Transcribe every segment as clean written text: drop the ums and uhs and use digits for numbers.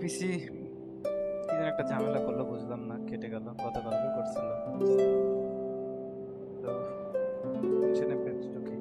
পিসি কি যেন একটা ঝামেলা করলো, বুঝলাম না, কেটে গেল। গতকালকে করছিল তো টেনশনে পেজ ঢুকি।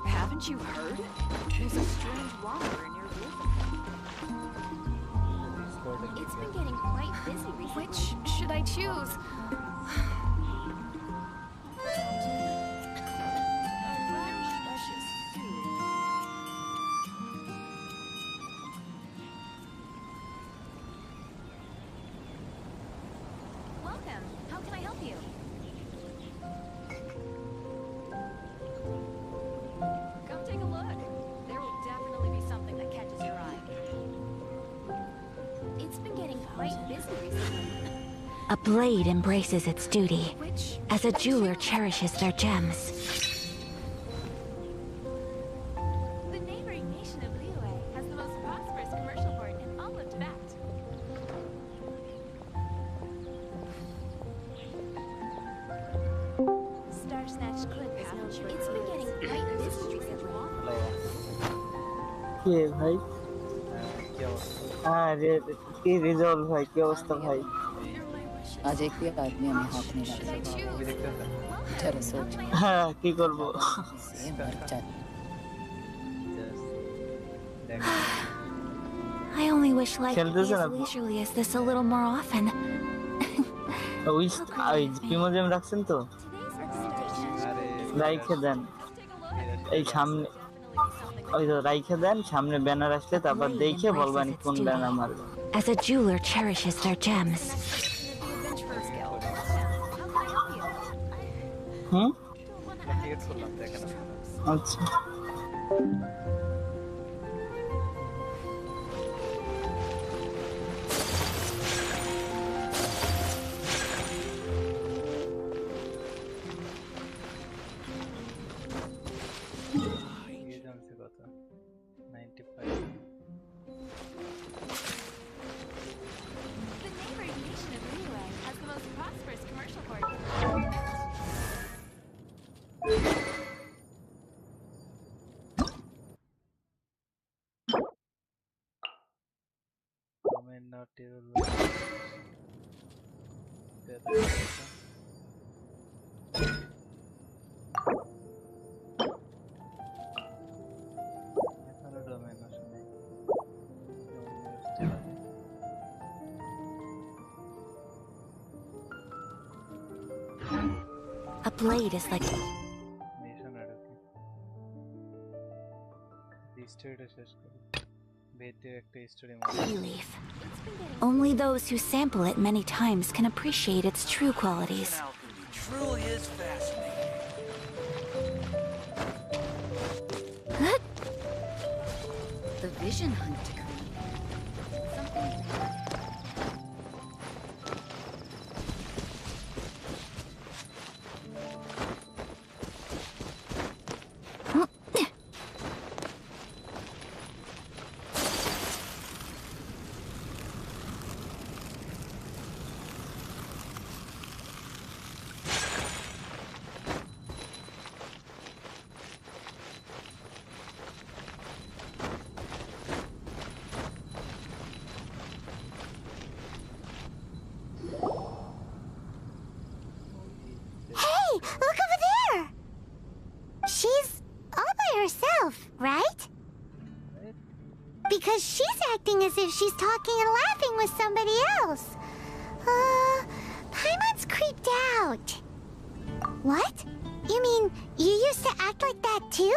Haven't you heard? There's a strange wanderer near Ryzen. It's been getting quite busy recently. Which should I choose? Welcome. How can I help you? Come take a look. There will definitely be something that catches your eye. It's been getting quite busy recently. A blade embraces its duty, Which as a jeweler cherishes their gems. The neighboring nation of Liyue has the most prosperous commercial port in all of Tibet. Star Snatch Cliff is known for it's been getting quite busy recently. কে ভাই? কি অবস্থা? আরে কি result ভাই, কি অবস্থা ভাই? आज एक भी आदमी हमें हाथ नहीं Should I डाला। choose? जरा सोच হ্যাঁ কি করব? से मर जाए। I only wish life could be খেলতেছেন as আপনি? leisurely as this a little more often. ওই প্রিমোজিয়াম রাখছেন তো? Today's representation. আরে রাইখে দেন Take a look. এই সামনে, Definitely something. ওই তো রাইখে দেন, সামনে ব্যানার আসলে তারপর Blade দেখে বলবেন embraces its কোন duty, ব্যানার মারবেন। as a jeweler cherishes their gems. The Adventurers Guild. How can I help you? Hmm, create করলাম, দেখেন আচ্ছা ये জানছি কথা 95। The neighboring nation of Liyue has the most prosperous commercial port. Comment not table এখানে domain আসলে A blade is like mission আরকি স্টোরিটা শেষ করি। বেতে একটা স্টোরি মনে tea leaf. Only those who sample it many times can appreciate its true qualities. Alchemy truly is fascinating. vision hunt decree. Something. Hey, look over there! She's all by herself, right? Because she's acting as if she's talking and laughing with somebody else. Paimon's creeped out. What? You mean you used to act like that too?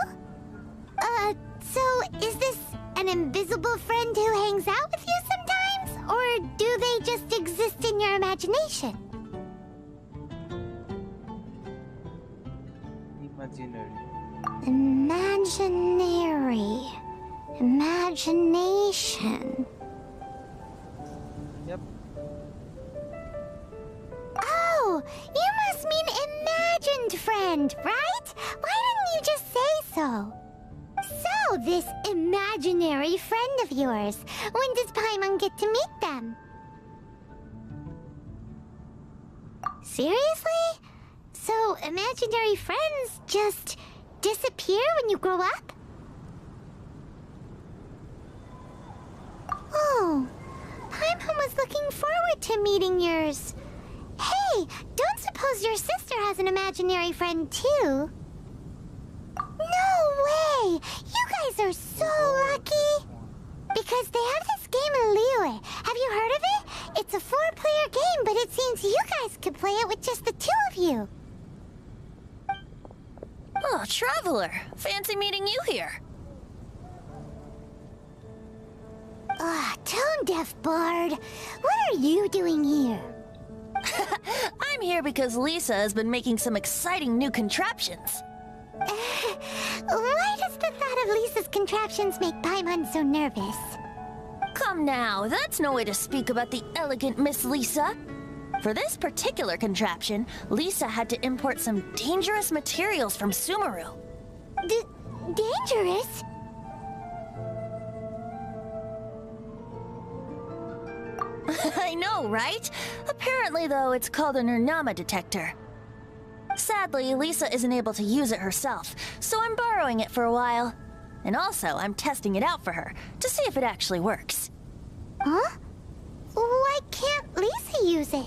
So is this an invisible friend who hangs out with you sometimes? Or do they just exist in your imagination? Imaginary. Imaginary. Imagination. Yep. Oh, you must mean imagined friend, right? Why didn't you just say so? So, this imaginary friend of yours, when does Paimon get to meet them? Seriously? So, imaginary friends just disappear when you grow up? Oh, Paimon was looking forward to meeting yours. Hey, don't suppose your sister has an imaginary friend too? No way! You guys are so lucky! Because they have this game in Liyue. Have you heard of it? It's a 4-player game, but it seems you guys could play it with just the 2 of you. Oh, Traveler! Fancy meeting you here. Tone-deaf bard. What are you doing here? I'm here because Lisa has been making some exciting new contraptions. Why does the thought of Lisa's contraptions make Paimon so nervous? Come now, that's no way to speak about the elegant Miss Lisa. For this particular contraption, Lisa had to import some dangerous materials from Sumeru. Dangerous? I know, right? Apparently, though, it's called an Urnama detector. Sadly, Lisa isn't able to use it herself, so I'm borrowing it for a while. And also, I'm testing it out for her, to see if it actually works. Huh? Why can't Lisa use it?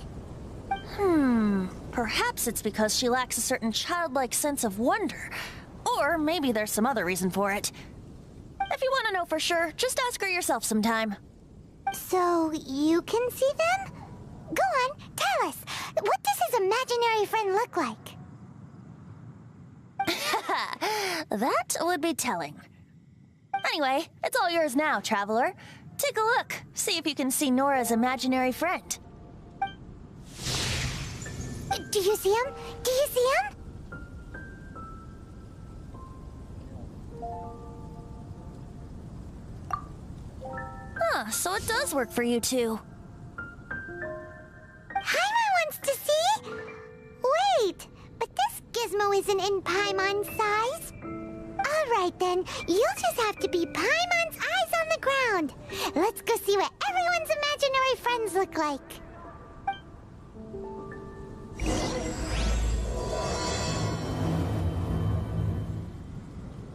Perhaps it's because she lacks a certain childlike sense of wonder. Or maybe there's some other reason for it. If you want to know for sure, just ask her yourself sometime. So, you can see them? Go on, tell us. What does his imaginary friend look like? That would be telling. Anyway, it's all yours now, Traveler. Take a look, see if you can see Nora's imaginary friend. Do you see him? Do you see him? Huh, so it does work for you two. Paimon wants to see? Wait, but this gizmo isn't in Paimon's size. Alright then, you'll just have to be Paimon's eyes on the ground. Let's go see what everyone's imaginary friends look like.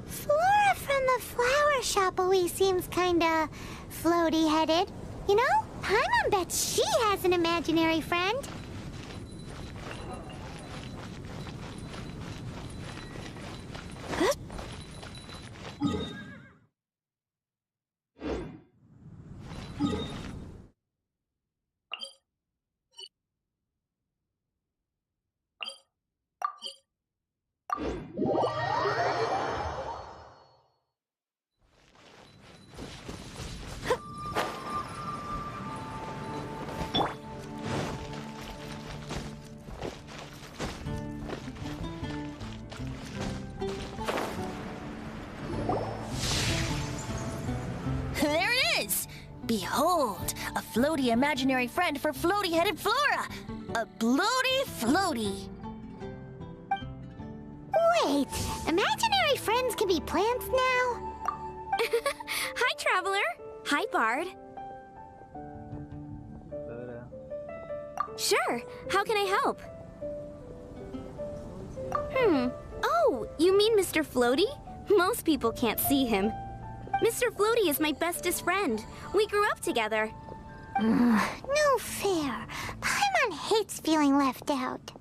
Flora from the flower shop always seems kinda floaty-headed. You know, Paimon bets she has an imaginary friend. Behold, a floaty imaginary friend for floaty-headed Flora! A bloaty floaty! Wait, imaginary friends can be plants now? Hi, Traveler. Hi, Bard. Sure. How can I help? Oh, you mean Mr. Floaty? Most people can't see him. Mr. Floaty is my bestest friend. We grew up together. No fair. Paimon hates feeling left out.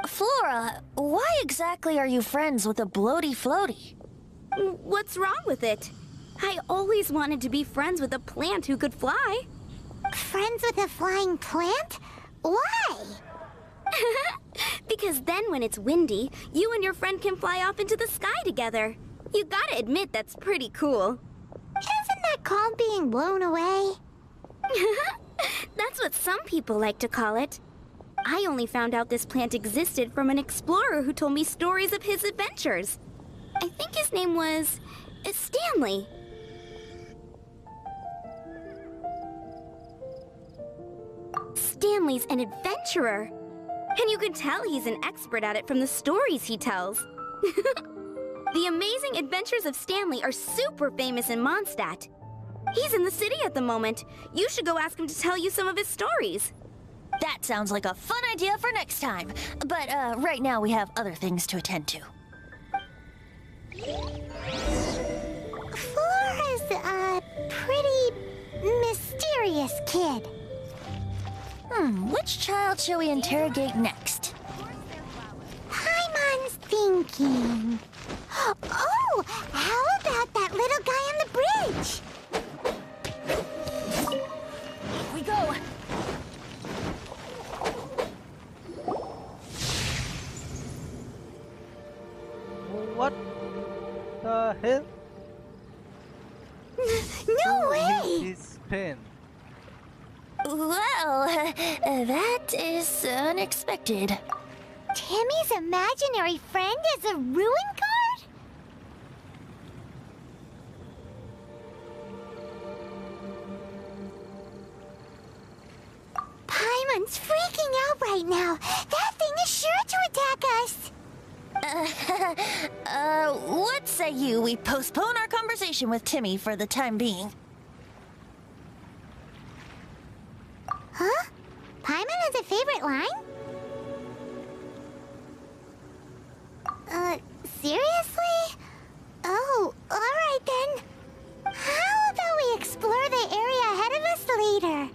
Flora, why exactly are you friends with a bloaty floaty? What's wrong with it? I always wanted to be friends with a plant who could fly. Friends with a flying plant? Why? Because then when it's windy, you and your friend can fly off into the sky together. You gotta admit that's pretty cool. Isn't that called being blown away? That's what some people like to call it. I only found out this plant existed from an explorer who told me stories of his adventures. I think his name was Stanley. Stanley's an adventurer. And you can tell he's an expert at it from the stories he tells. The amazing adventures of Stanley are super famous in Mondstadt. He's in the city at the moment. You should go ask him to tell you some of his stories. That sounds like a fun idea for next time. But right now we have other things to attend to. Flora's a pretty mysterious kid. Which child shall we interrogate next? Paimon's thinking. Oh, how about that little guy on the bridge? We go! What the hell? No way! His pen. Well, that is unexpected. Timmy's imaginary friend is a ruin guard? Paimon's freaking out right now. That thing is sure to attack us. What say you we postpone our conversation with Timmy for the time being? Huh? Paimon has a favorite line? Seriously? Oh, alright then. How about we explore the area ahead of us later?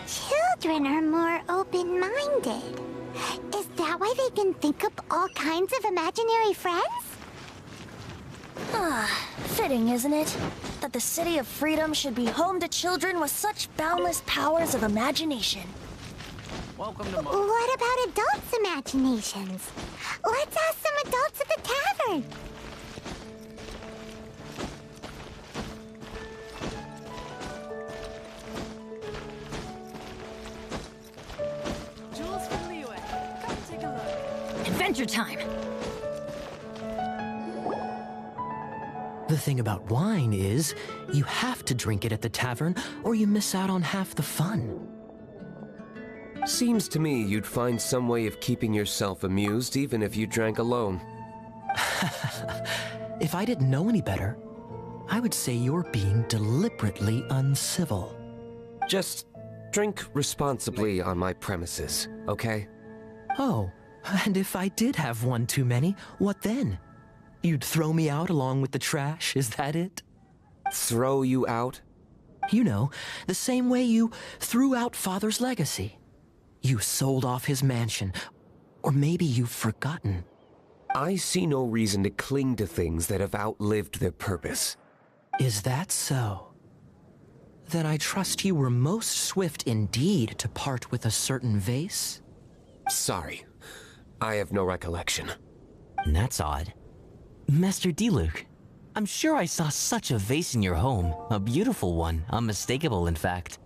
Children are more open-minded. Is that why they can think up all kinds of imaginary friends? Fitting, isn't it? That the City of Freedom should be home to children with such boundless powers of imagination. Welcome to What about adults' imaginations? Let's ask some adults at the tavern. Jules from Liyue. Come take a look. Adventure time! The thing about wine is, you have to drink it at the tavern, or you miss out on half the fun. Seems to me you'd find some way of keeping yourself amused even if you drank alone. If I didn't know any better, I would say you're being deliberately uncivil. Just drink responsibly on my premises, okay? Oh, and if I did have one too many, what then? You'd throw me out along with the trash, is that it? Throw you out? You know, the same way you threw out Father's legacy. You sold off his mansion, or maybe you've forgotten. I see no reason to cling to things that have outlived their purpose. Is that so? Then I trust you were most swift indeed to part with a certain vase? Sorry, I have no recollection. That's odd. Master Diluc, I'm sure I saw such a vase in your home. A beautiful one, unmistakable in fact.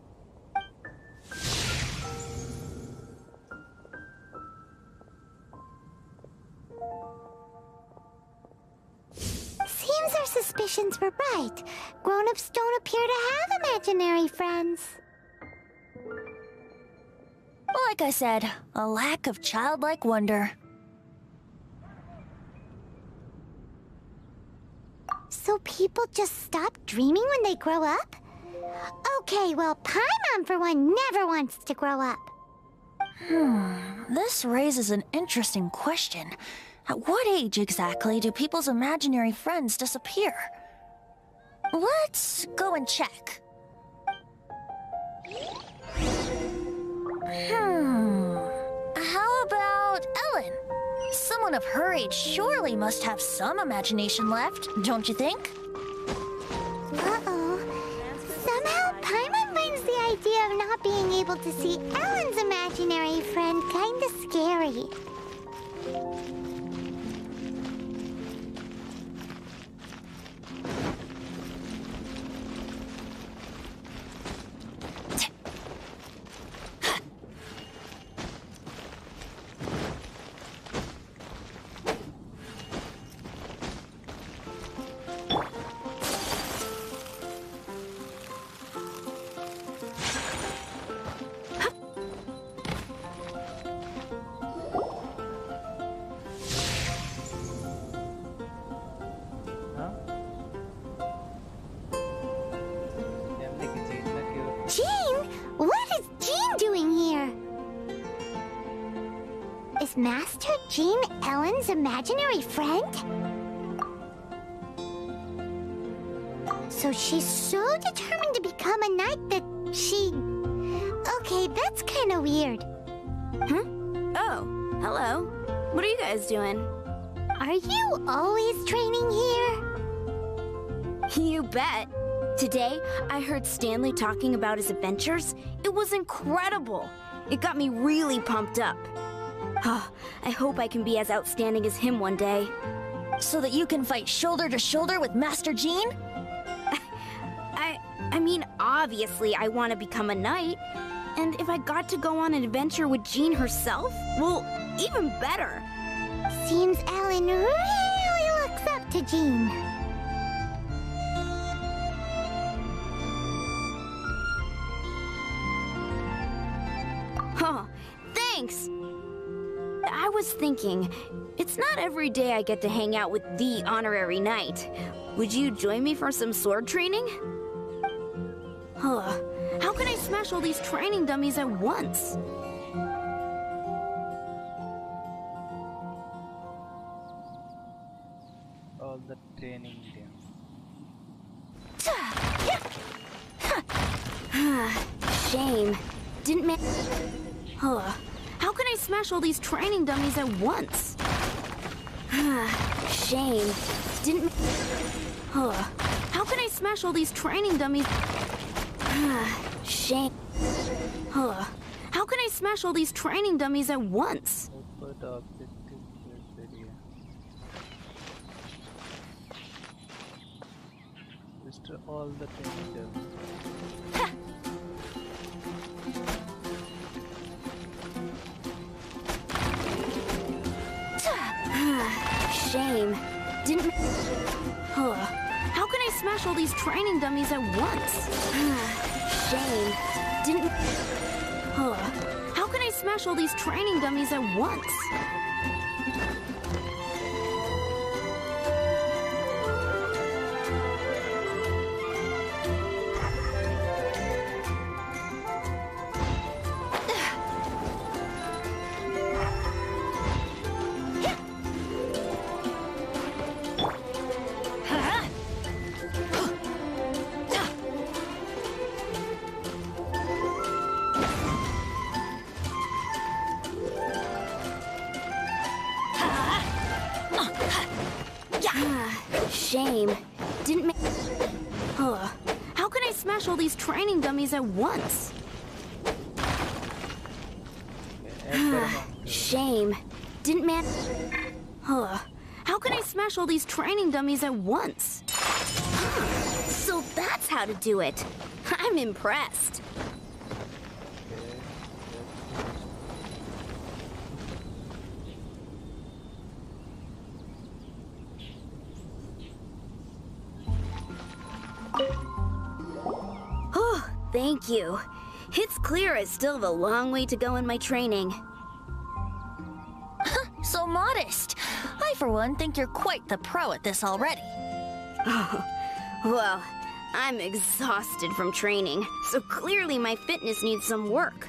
Seems our were right. Grown-ups don't appear to have imaginary friends. Like I said, a lack of childlike wonder. So people just stop dreaming when they grow up? Okay, well, Paimon for one never wants to grow up. This raises an interesting question. At what age exactly do people's imaginary friends disappear? Let's go and check. How about Ellen? Someone of her age surely must have some imagination left, don't you think? Uh-oh. Somehow, Paimon finds the idea of not being able to see Ellen's imaginary friend kinda scary. Jean? What is Jean doing here? Is Master Jean Ellen's imaginary friend? So she's so determined to become a knight that she... Okay, that's kind of weird. Huh? Oh, hello. What are you guys doing? Are you always training here? You bet. Today, I heard Stanley talking about his adventures. It was incredible. It got me really pumped up. Oh, I hope I can be as outstanding as him one day. So that you can fight shoulder to shoulder with Master Jean? I mean, obviously I want to become a knight. And if I got to go on an adventure with Jean herself, well, even better. Seems Ellen really looks up to Jean. Huh, thanks! I was thinking, it's not every day I get to hang out with the honorary knight. Would you join me for some sword training? Huh, how can I smash all these training dummies at once? All the training Shame. Didn't man. Huh. How can I smash all these training dummies at once? Shame. Didn't. Huh. How can I smash all these training dummies? Shame. Huh. How can I smash all these training dummies at once? Output objective criteria. Restore all the training dummies. Shame. Didn't. Huh. How can I smash all these training dummies at once? Shame. Didn't. Huh. How can I smash all these training dummies at once? Shame. Didn't make. Huh. How can I smash all these training dummies at once? Shame. Didn't man. Huh. How can I smash all these training dummies at once? So that's how to do it. I'm impressed. thank you. It's clear I still have a long way to go in my training. So modest. I, for one, think you're quite the pro at this already. Well, I'm exhausted from training, so clearly my fitness needs some work.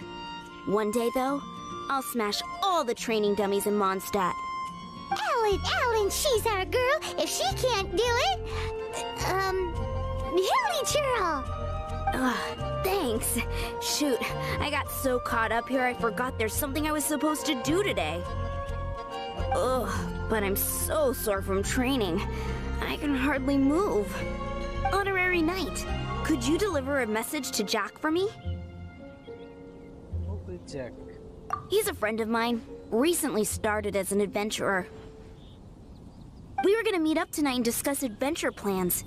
One day, though, I'll smash all the training dummies in Mondstadt. Ellen, she's our girl. If she can't do it, Hilly Churl. Thanks. Shoot, I got so caught up here I forgot there's something I was supposed to do today. Ugh, but I'm so sore from training. I can hardly move. Honorary Knight, could you deliver a message to Jack for me? What will Jack? He's a friend of mine, recently started as an adventurer. We were gonna meet up tonight and discuss adventure plans.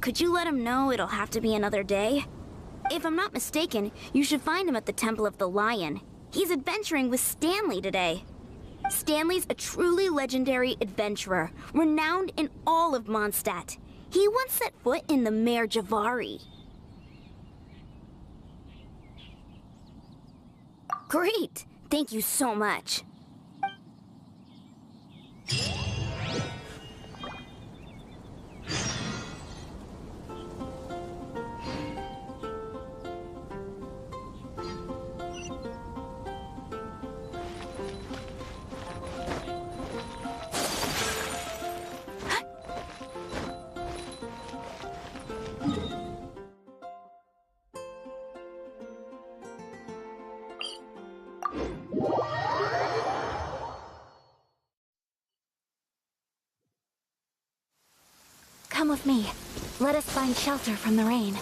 Could you let him know it'll have to be another day? If I'm not mistaken, you should find him at the Temple of the Lion. He's adventuring with Stanley today. Stanley's a truly legendary adventurer, renowned in all of Mondstadt. He once set foot in the Mare Javari. Great! Thank you so much. Come with me. Let us find shelter from the rain.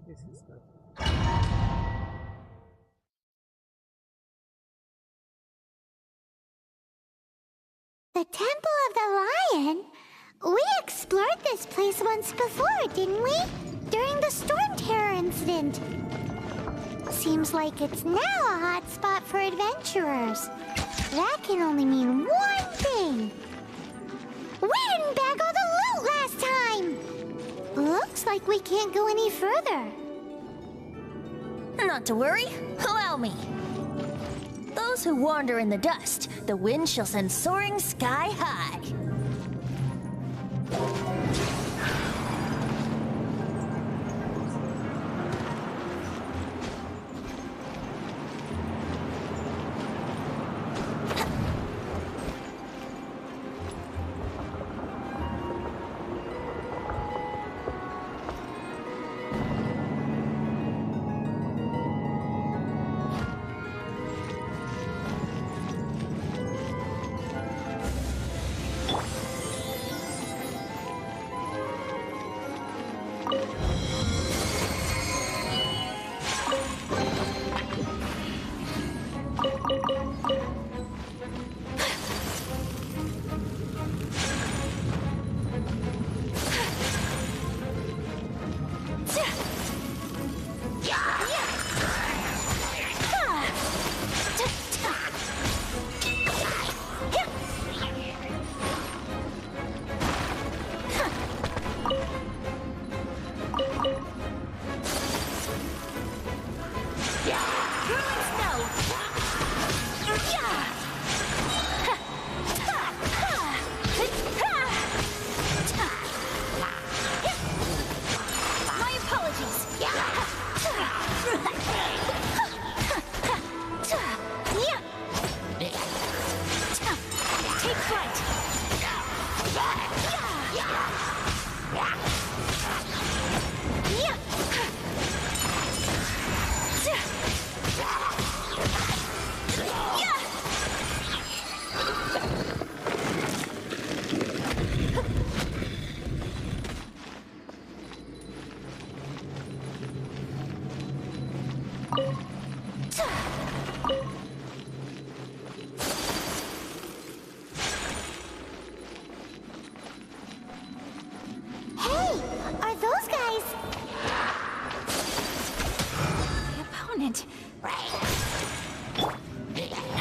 This is the The Temple of the Lion? We explored this place once before, didn't we? During the Storm Terror incident. Seems like it's now a hot spot for adventurers. That can only mean one thing. We didn't bag all the loot last time! Looks like we can't go any further. Not to worry, allow me. Those who wander in the dust, the wind shall send soaring sky high.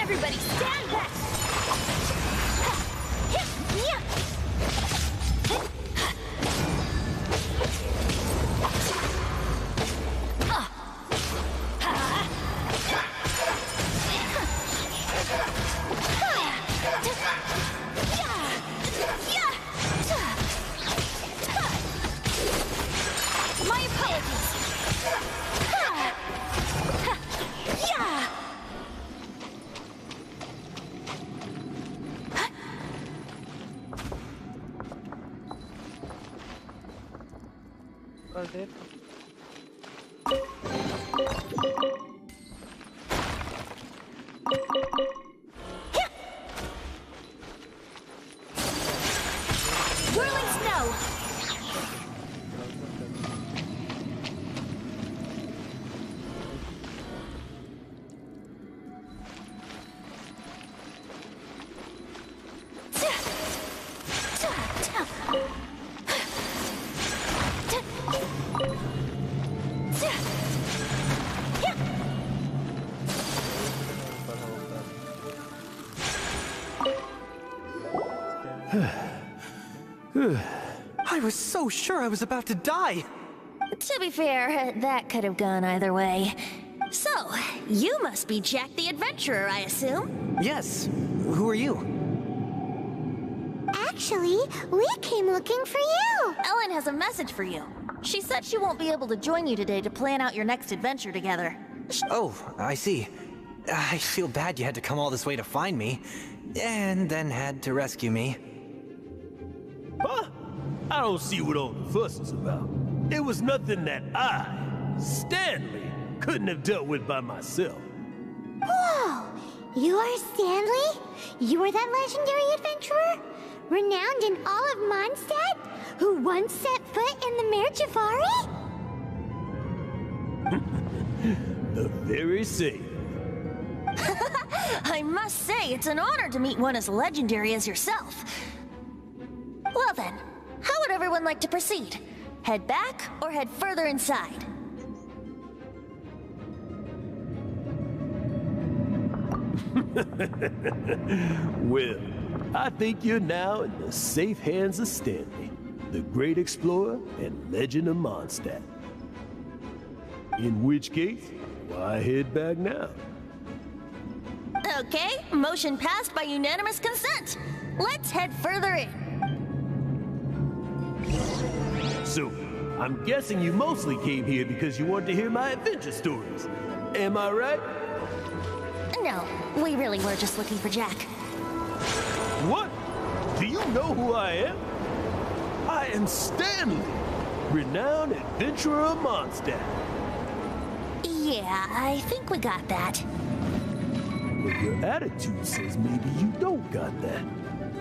Everybody stand back! My apologies! Or dead. Whirling snow! I was so sure I was about to die. To be fair, that could have gone either way. So, you must be Jack the Adventurer, I assume? Yes. Who are you? Actually, we came looking for you. Ellen has a message for you. She said she won't be able to join you today to plan out your next adventure together. Oh, I see. I feel bad you had to come all this way to find me, and then had to rescue me. Huh? I don't see what all the fuss is about. It was nothing that I, Stanley, couldn't have dealt with by myself. Whoa! You are Stanley? You are that legendary adventurer? Renowned in all of Mondstadt? Who once set foot in the Mare Javari? The very same. I must say, it's an honor to meet one as legendary as yourself. Well then, how would everyone like to proceed? Head back or head further inside? Well, I think you're now in the safe hands of Stanley, the great explorer and legend of Mondstadt. In which case, why head back now? Okay, motion passed by unanimous consent. Let's head further in. So, I'm guessing you mostly came here because you wanted to hear my adventure stories. Am I right? No, we really were just looking for Jack. What? Do you know who I am? I am Stanley, renowned adventurer of Mondstadt. Yeah, I think we got that. But your attitude says maybe you don't got that.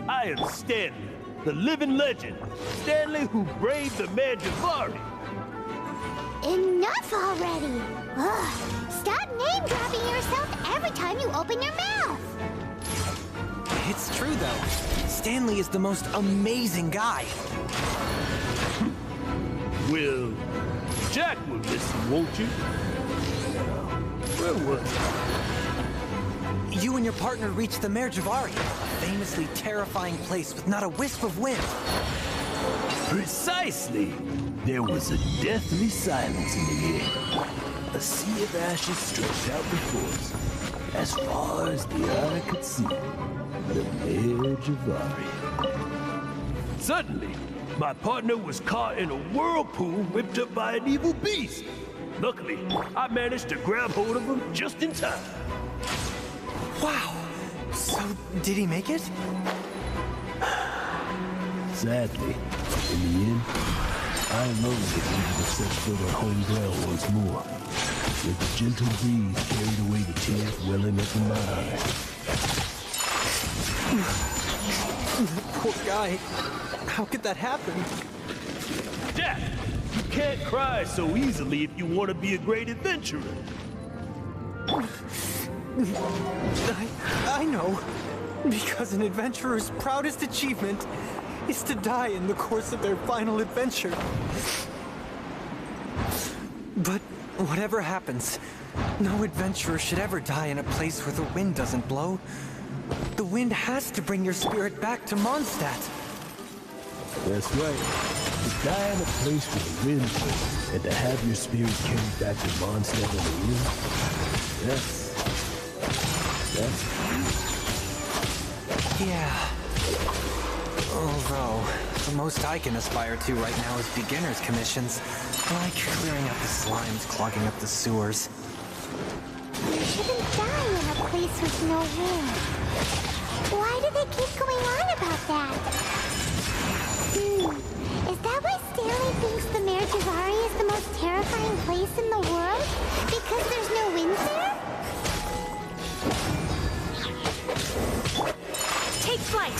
I am Stanley, the living legend. Stanley who braved the Mare Javari. Enough already! Ugh, stop name-dropping yourself every time you open your mouth! It's true, though. Stanley is the most amazing guy. Well, Jack will listen, won't you? Now, where was I? You and your partner reached the Mare Javari, a famously terrifying place with not a wisp of wind. Precisely! There was a deathly silence in the air. A sea of ashes stretched out before us, as far as the eye could see. The Mare Javari. Suddenly, my partner was caught in a whirlpool whipped up by an evil beast. Luckily, I managed to grab hold of him just in time. Wow. So, did he make it? Sadly, in the end, I alone was able to set foot on home ground once more, with the gentle breeze carried away the tears welling up in my eyes. Poor guy. How could that happen? Jack, you can't cry so easily if you want to be a great adventurer. I know. Because an adventurer's proudest achievement is to die in the course of their final adventure. But Whatever happens, no adventurer should ever die in a place where the wind doesn't blow. The wind has to bring your spirit back to Mondstadt. That's right. To die in a place where the wind blows and to have your spirit carried back to Mondstadt in the wind. That's Yeah. Although, the most I can aspire to right now is beginner's commissions, like clearing out the slimes clogging up the sewers. You shouldn't die in a place with no wind. Why do they keep going on about that? Is that why Stanley thinks the Mare Jazari is the most terrifying place in the world? Because there's no wind there? Take flight!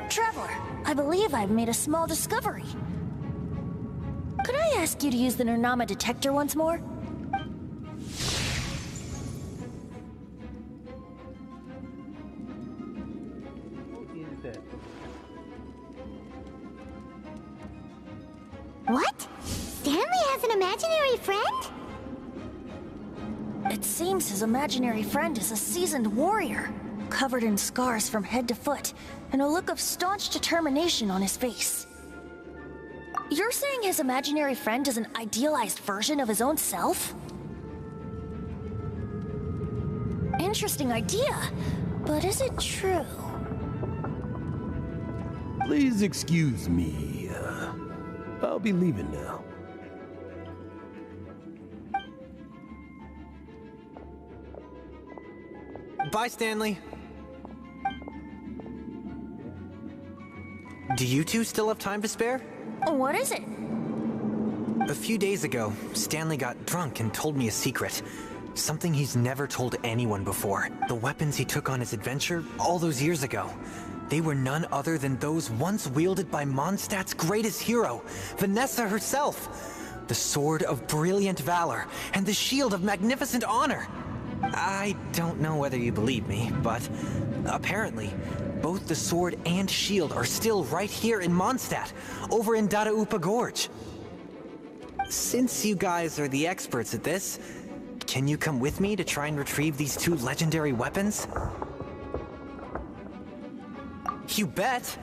Traveler, I believe I've made a small discovery. Could I ask you to use the Nernama detector once more? Who is that? What? Stanley has an imaginary friend? It seems his imaginary friend is a seasoned warrior, covered in scars from head to foot, and a look of staunch determination on his face. You're saying his imaginary friend is an idealized version of his own self? Interesting idea, but is it true? Please excuse me. I'll be leaving now. Bye, Stanley. Do you two still have time to spare? What is it? A few days ago, Stanley got drunk and told me a secret. Something he's never told anyone before. The weapons he took on his adventure all those years ago. They were none other than those once wielded by Mondstadt's greatest hero, Vanessa herself. The Sword of Brilliant Valor and the Shield of Magnificent Honor. I don't know whether you believe me, but apparently, both the sword and shield are still right here in Mondstadt, over in Dadaupa Gorge. Since you guys are the experts at this, can you come with me to try and retrieve these two legendary weapons? You bet!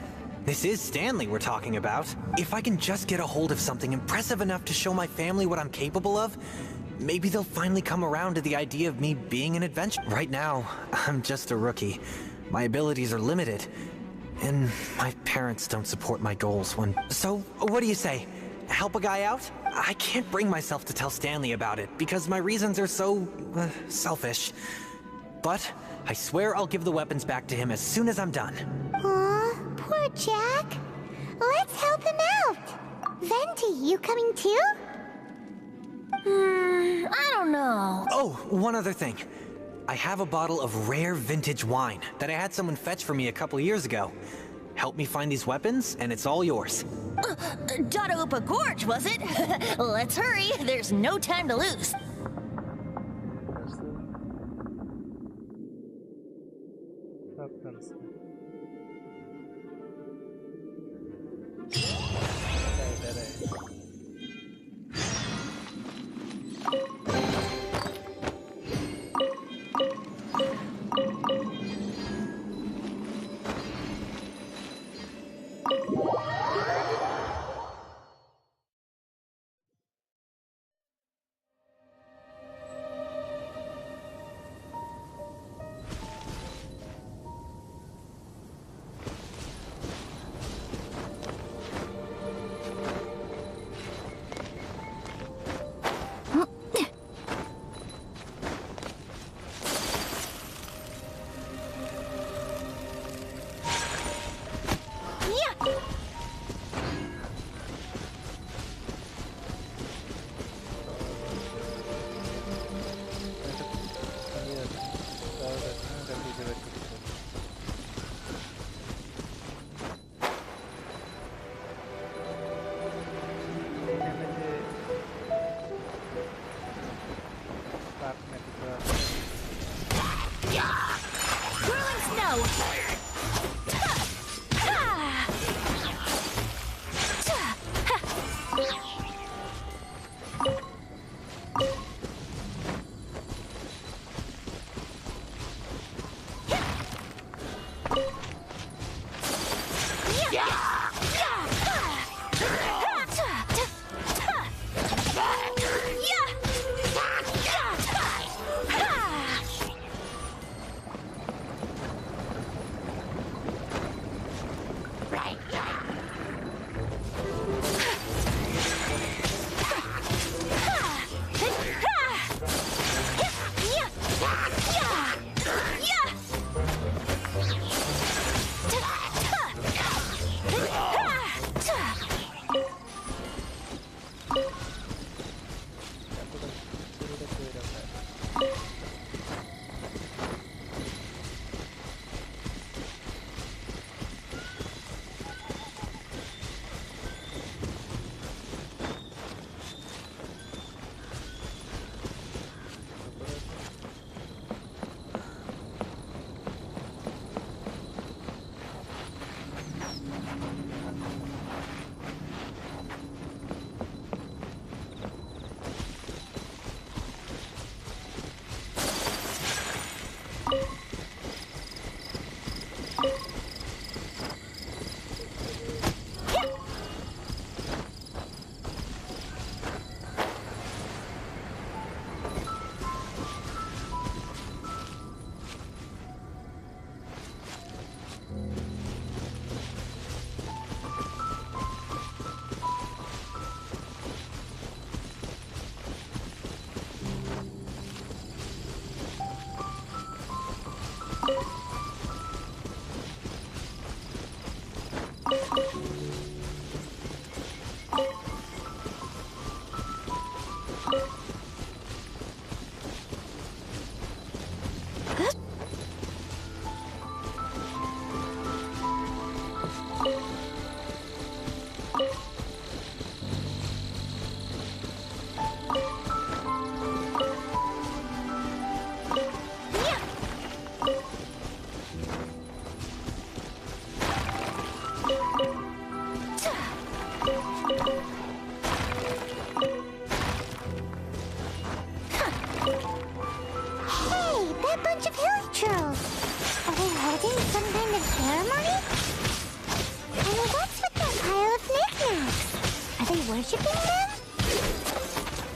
This is Stanley we're talking about. If I can just get a hold of something impressive enough to show my family what I'm capable of, maybe they'll finally come around to the idea of me being an adventurer. Right now, I'm just a rookie. My abilities are limited, and my parents don't support my goals when... So, what do you say? Help a guy out? I can't bring myself to tell Stanley about it, because my reasons are so... selfish. But I swear I'll give the weapons back to him as soon as I'm done. Aw, poor Jack. Let's help him out. Venti, you coming too? I don't know. Oh, one other thing. I have a bottle of rare vintage wine that I had someone fetch for me a couple years ago. Help me find these weapons, and it's all yours. Dadaupa Gorge, was it? Let's hurry. There's no time to lose. Weapons.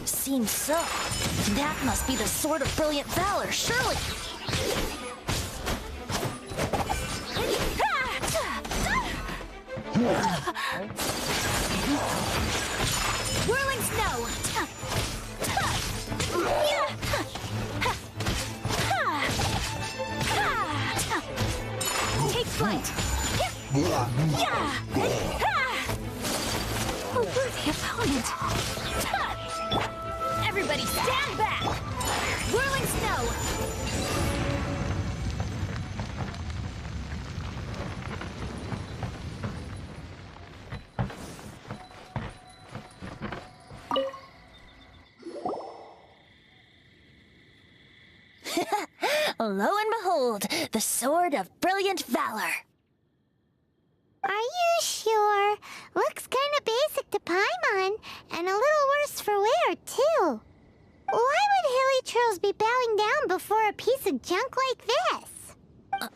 Seems so. That must be the Sword of Brilliant Valor, surely. Whirling snow. Take flight. Worthy opponent. Everybody stand back! Whirling snow! Lo and behold, the Sword of Brilliant Valor. Are you sure? Looks kinda basic to Paimon, and a little worse for wear, too. Why would hilly trolls be bowing down before a piece of junk like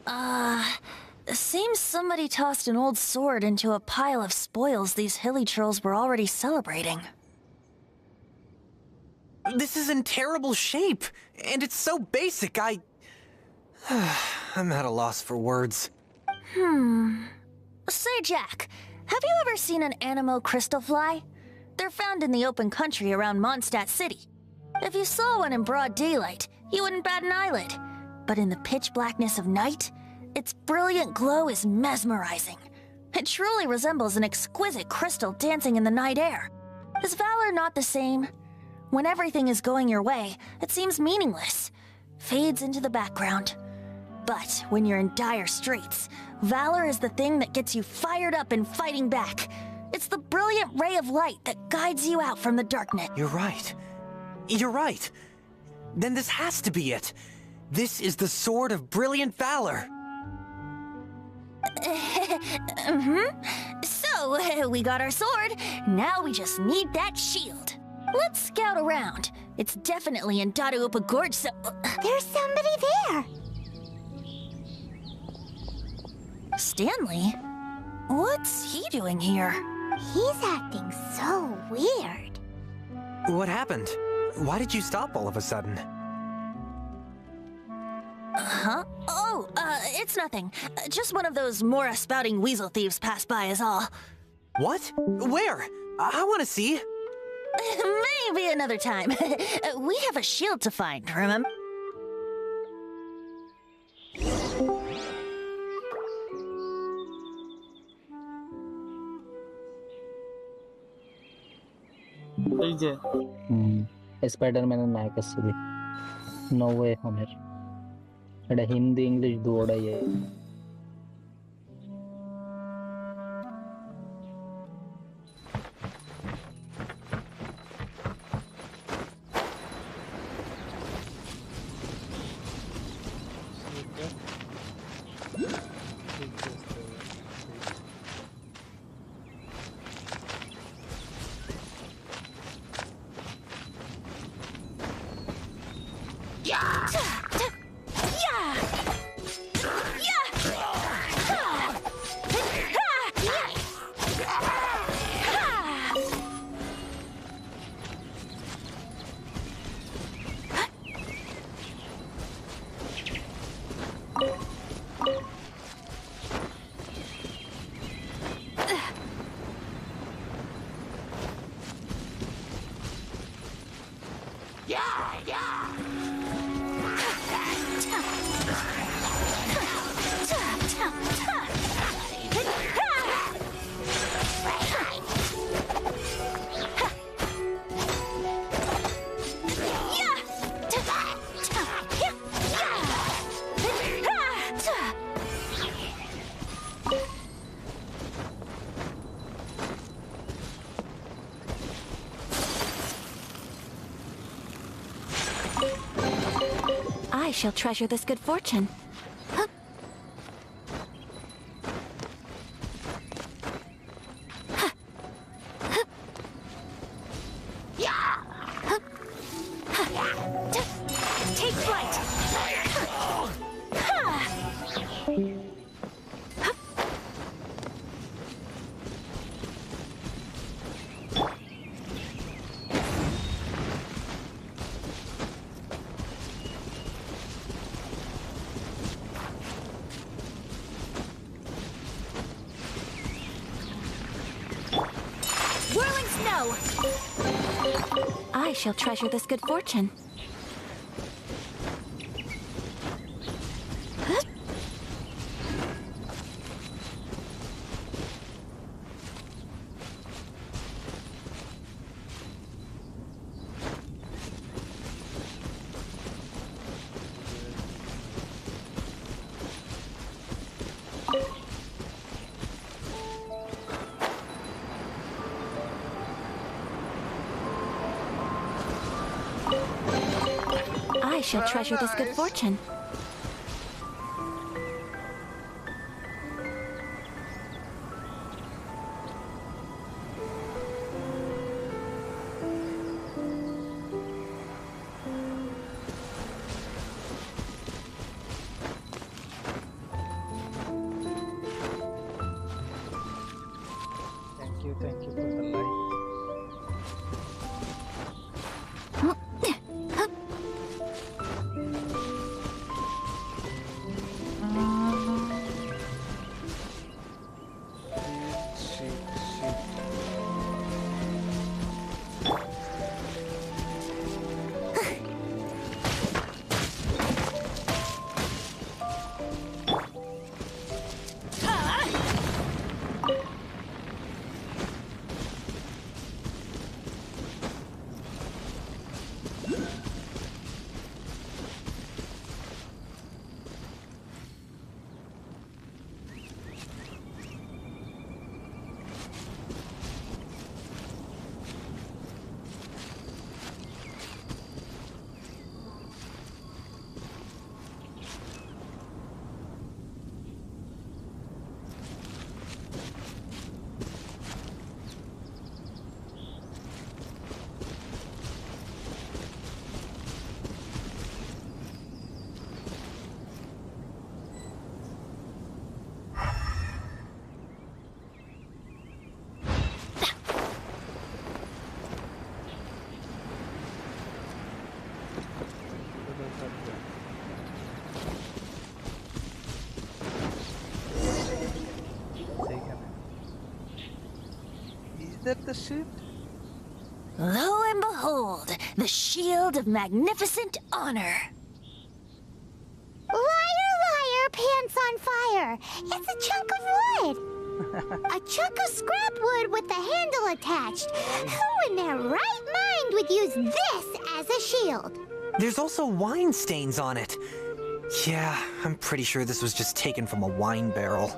this? Seems somebody tossed an old sword into a pile of spoils these hilly trolls were already celebrating. This is in terrible shape, and it's so basic, I'm at a loss for words. Say, Jack, have you ever seen an Anemo crystal fly? They're found in the open country around Mondstadt City. If you saw one in broad daylight, you wouldn't bat an eyelid. But in the pitch blackness of night, its brilliant glow is mesmerizing. It truly resembles an exquisite crystal dancing in the night air. Is valor not the same? When everything is going your way, it seems meaningless, fades into the background. But when you're in dire straits, valor is the thing that gets you fired up and fighting back. It's the brilliant ray of light that guides you out from the darkness. You're right. You're right. Then this has to be it. This is the Sword of Brilliant Valor. So, we got our sword. Now we just need that shield. Let's scout around. It's definitely in Dadaupa Gorge, so... There's somebody there. Stanley? What's he doing here? He's acting so weird. What happened? Why did you stop all of a sudden? Huh? Oh, it's nothing. Just one of those Mora spouting weasel thieves passed by is all. What? Where? I want to see. Maybe another time. We have a shield to find, remember? এই যে স্পাইডারম্যানের নায়কের ছবি no way হোমের এটা Hindi English দুটোটাই I shall treasure this good fortune. Take flight! Whirling snow! I shall treasure this good fortune. I shall treasure this good fortune. Thank you for the like. that the shit? Lo and behold, the shield of magnificent honor. Liar, liar, pants on fire. It's a chunk of wood. A chunk of scrap wood with the handle attached. Who in their right mind would use this as a shield? There's also wine stains on it. Yeah, I'm pretty sure this was just taken from a wine barrel.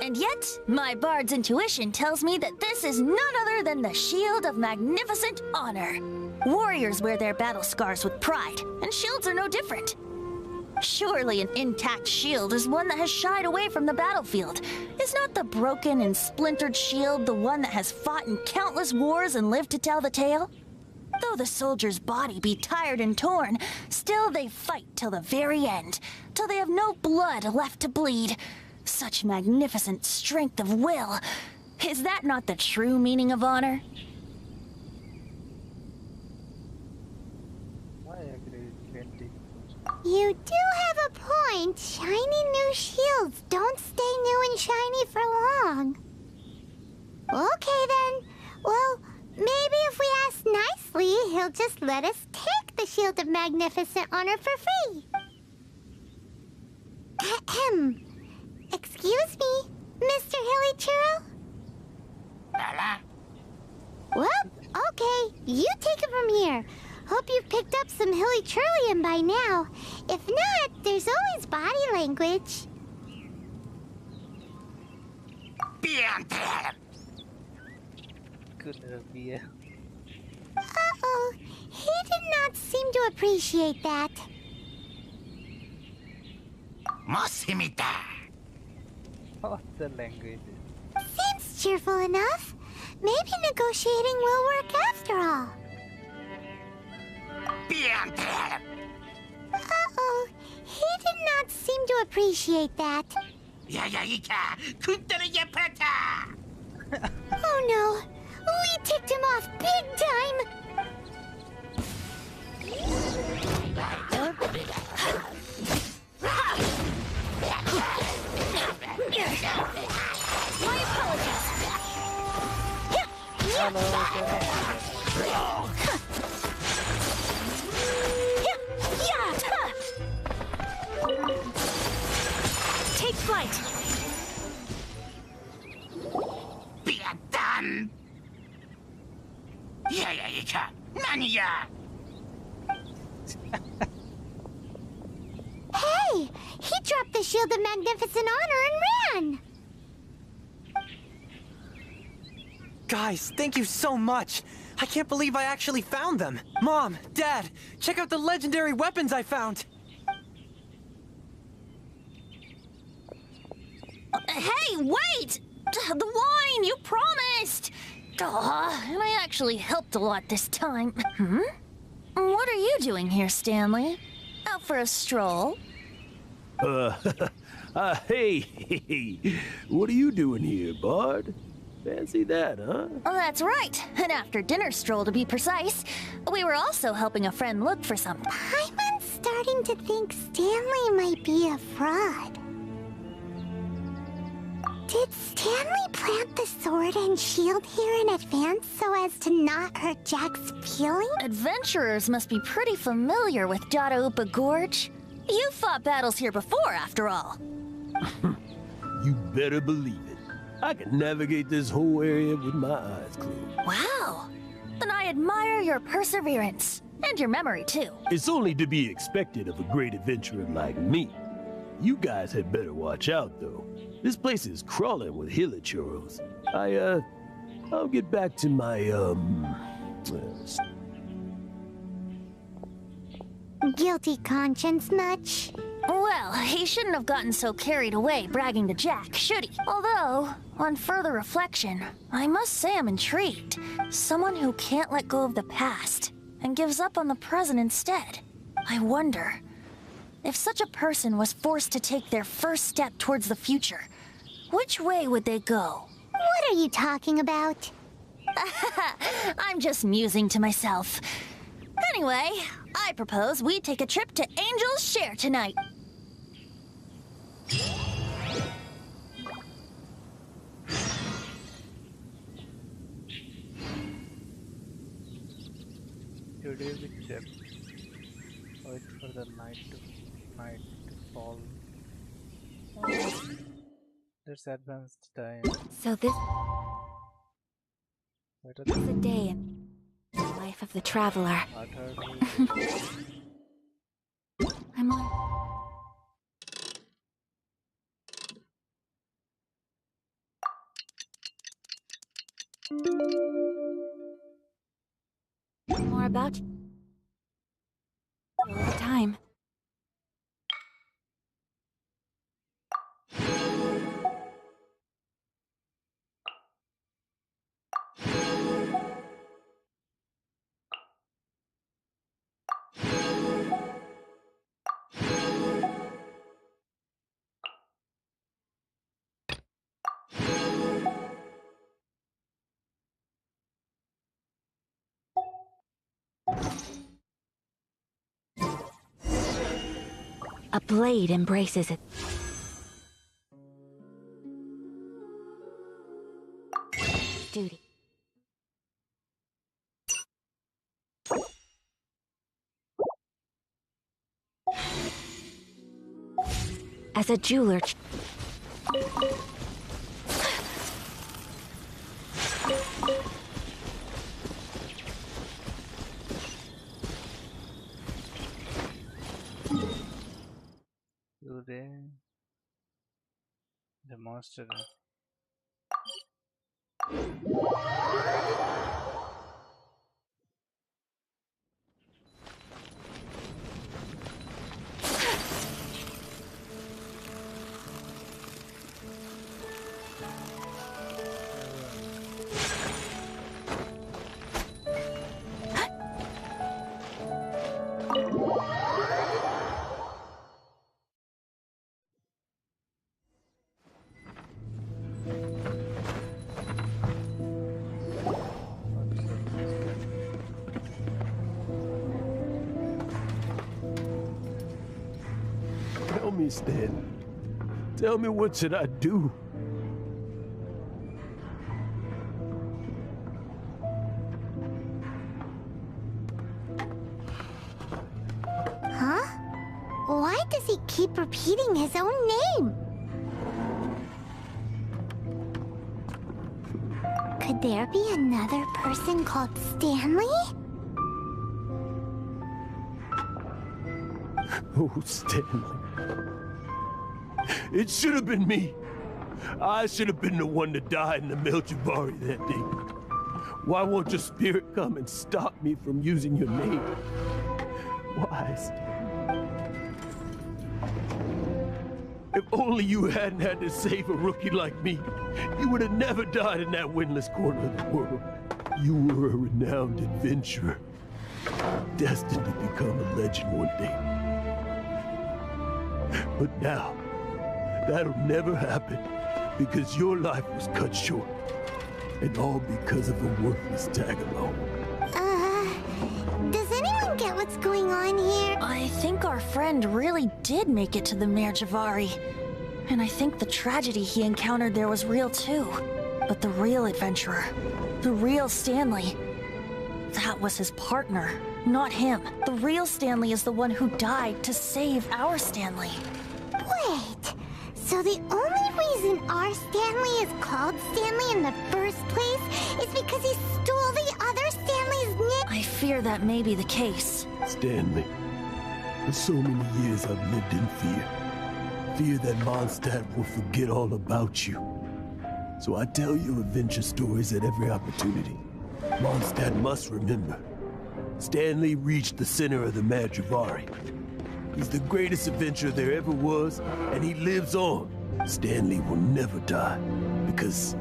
And yet, my bard's intuition tells me that this is none other than the shield of magnificent honor. Warriors wear their battle scars with pride, and shields are no different. Surely an intact shield is one that has shied away from the battlefield. Is not the broken and splintered shield the one that has fought in countless wars and lived to tell the tale? Though the soldier's body be tired and torn, still they fight till the very end, till they have no blood left to bleed. Such magnificent strength of will. Is that not the true meaning of honor? I agree, plenty. You do have a point. Shiny new shields don't stay new and shiny for long. Okay then. Well, maybe if we ask nicely, he'll just let us take the Shield of Magnificent Honor for free. Ahem. Excuse me, Mr. Hilly Churro? Well, okay, you take it from here. Hope you've picked up some Hilly Churlium by now. If not, there's always body language. Couldn't be a... Uh-oh, he did not seem to appreciate that. What the language is? Seems cheerful enough. Maybe negotiating will work after all. Uh-oh, he did not seem to appreciate that. Oh no, we ticked him off big time. My apologies. Take flight. Hey, he dropped the Shield of Magnificent Honor and ran. Guys, thank you so much. I can't believe I actually found them. Mom, Dad, check out the legendary weapons I found. Hey, wait! The wine, you promised! And I actually helped a lot this time. What are you doing here, Stanley? Out for a stroll? Hey, what are you doing here, Bard? Fancy that, huh? Oh, that's right. An after-dinner stroll, to be precise. We were also helping a friend look for some... Paimon's starting to think Stanley might be a fraud. Did Stanley plant the sword and shield here in advance so as to not hurt Jack's feelings? Adventurers must be pretty familiar with Dadaupa Gorge. You fought battles here before, after all. You better believe it. I can navigate this whole area with my eyes closed. Wow. Then I admire your perseverance. And your memory, too. It's only to be expected of a great adventurer like me. You guys had better watch out, though. This place is crawling with hilichurros. I'll get back to my, Guilty conscience much? Well, he shouldn't have gotten so carried away bragging to Jack, should he? Although, on further reflection, I must say I'm intrigued. Someone who can't let go of the past and gives up on the present instead. I wonder, if such a person was forced to take their first step towards the future, which way would they go? What are you talking about? I'm just musing to myself. Anyway, I propose we take a trip to Angel's Share tonight. today we check. Wait for the night to fall. Let's advance time. So this Better is a day in the life of the traveler. I'm on. More about you all the time. A blade embraces it. Duty. As a jeweler. Today the monster. Tell me, Stan. Tell me, what should I do? Huh? Why does he keep repeating his own name? Could there be another person called Stanley? Oh, Stanley. It should have been me. I should have been the one to die in the Melchivari that day. Why won't your spirit come and stop me from using your name? Why, Stanley? If only you hadn't had to save a rookie like me, you would have never died in that windless corner of the world. You were a renowned adventurer, destined to become a legend one day. But now, that'll never happen, because your life was cut short, and all because of a worthless tag-along. Does anyone get what's going on here? I think our friend really did make it to the Merjavari. And I think the tragedy he encountered there was real too. But the real adventurer, the real Stanley, that was his partner, not him. The real Stanley is the one who died to save our Stanley. Wait, so the only reason our Stanley is called Stanley in the first place is because he stole the other Stanley's name? I fear that may be the case. Stanley, for so many years I've lived in fear. Fear that Mondstadt will forget all about you. So I tell you adventure stories at every opportunity. Mondstadt must remember. Stanley reached the center of the Merjavari. He's the greatest adventurer there ever was, and he lives on. Stanley will never die, because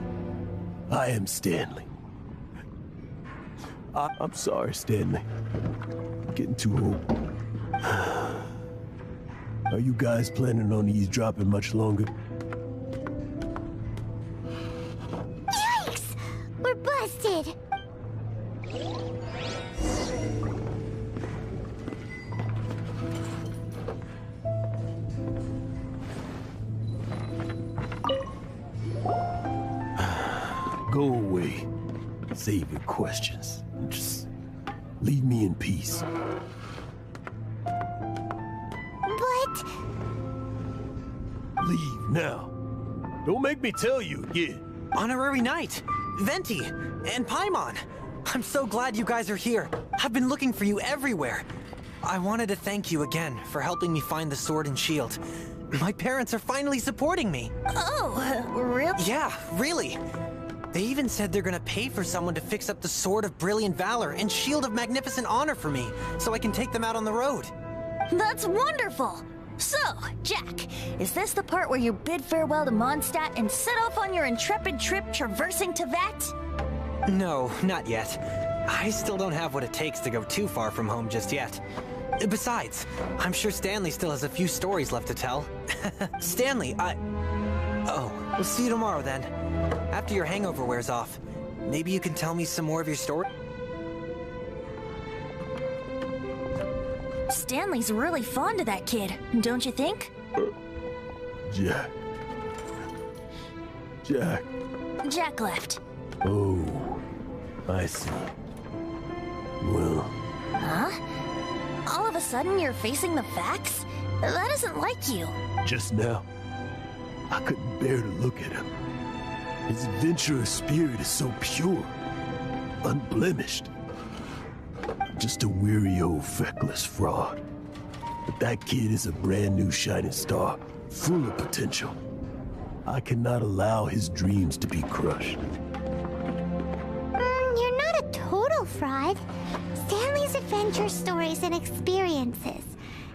I am Stanley. I'm sorry, Stanley. I'm getting too old. Are you guys planning on eavesdropping much longer? Yikes! We're busted! Go away. Save your questions. Just Leave me in peace. But... Leave now. Don't make me tell you again. Honorary Knight, Venti, and Paimon. I'm so glad you guys are here. I've been looking for you everywhere. I wanted to thank you again for helping me find the sword and shield. My parents are finally supporting me. Oh, really? Yeah, really. They even said they're gonna pay for someone to fix up the Sword of Brilliant Valor and Shield of Magnificent Honor for me, so I can take them out on the road. That's wonderful! So, Jack, is this the part where you bid farewell to Mondstadt and set off on your intrepid trip traversing Tevat? No, not yet. I still don't have what it takes to go too far from home just yet. Besides, I'm sure Stanley still has a few stories left to tell. Stanley, Oh, we'll see you tomorrow then. After your hangover wears off. Maybe you can tell me some more of your story? Stanley's really fond of that kid, don't you think? Jack. Jack. Jack left. Oh, I see. Well... Huh? All of a sudden you're facing the facts? That isn't like you. Just now, I couldn't bear to look at him. His adventurous spirit is so pure, unblemished. Just a weary old feckless fraud. But that kid is a brand new shining star, full of potential. I cannot allow his dreams to be crushed. You're not a total fraud. Stanley's adventure stories and experiences.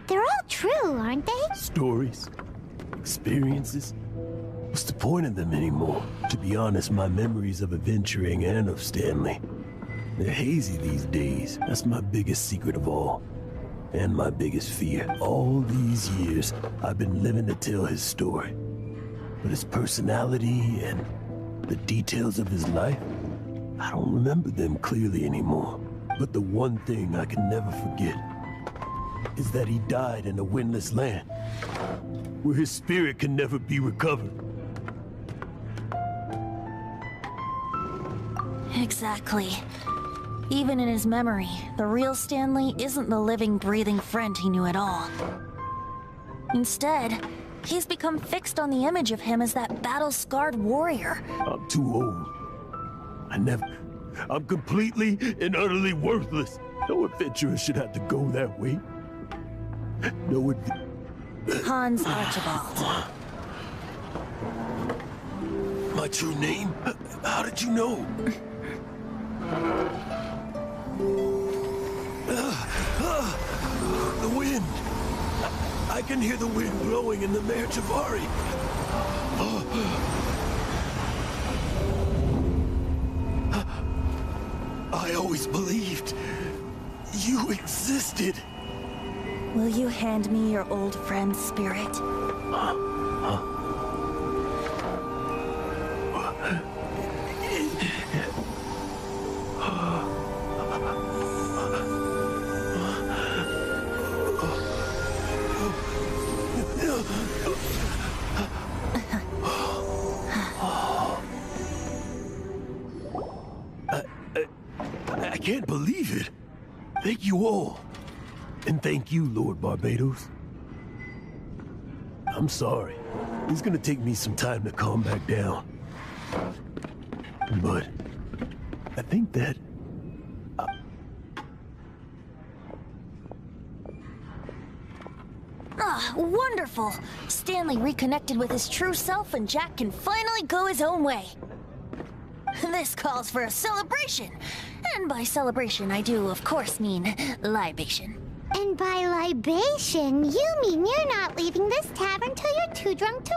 They're all true, aren't they? Stories? Experiences? What's the point of them anymore? To be honest, my memories of adventuring and of Stanley, they're hazy these days. That's my biggest secret of all. And my biggest fear. All these years, I've been living to tell his story. But his personality and the details of his life, I don't remember them clearly anymore. But the one thing I can never forget is that he died in a windless land, where his spirit can never be recovered. Exactly. Even in his memory, the real Stanley isn't the living, breathing friend he knew at all. Instead, he's become fixed on the image of him as that battle-scarred warrior. I'm too old. I'm completely and utterly worthless. No adventurer should have to go that way. No Hans Archibald. My true name? How did you know? The wind. I can hear the wind blowing in the Mare Javari. I always believed you existed. Will you hand me your old friend's spirit? I can't believe it. Thank you all. And thank you, Lord Barbados. I'm sorry. It's gonna take me some time to calm back down. But I think that... Ah, wonderful! Stanley reconnected with his true self and Jack can finally go his own way. This calls for a celebration. And by celebration, I do, of course, mean libation. And by libation, you mean you're not leaving this tavern till you're too drunk to...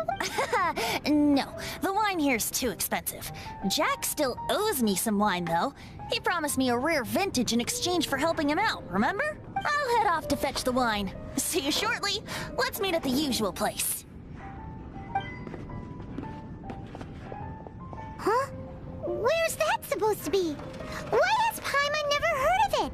No, the wine here's too expensive. Jack still owes me some wine, though. He promised me a rare vintage in exchange for helping him out, remember? I'll head off to fetch the wine. See you shortly. Let's meet at the usual place. Huh? Where's that supposed to be? Why has Paimon never heard of it?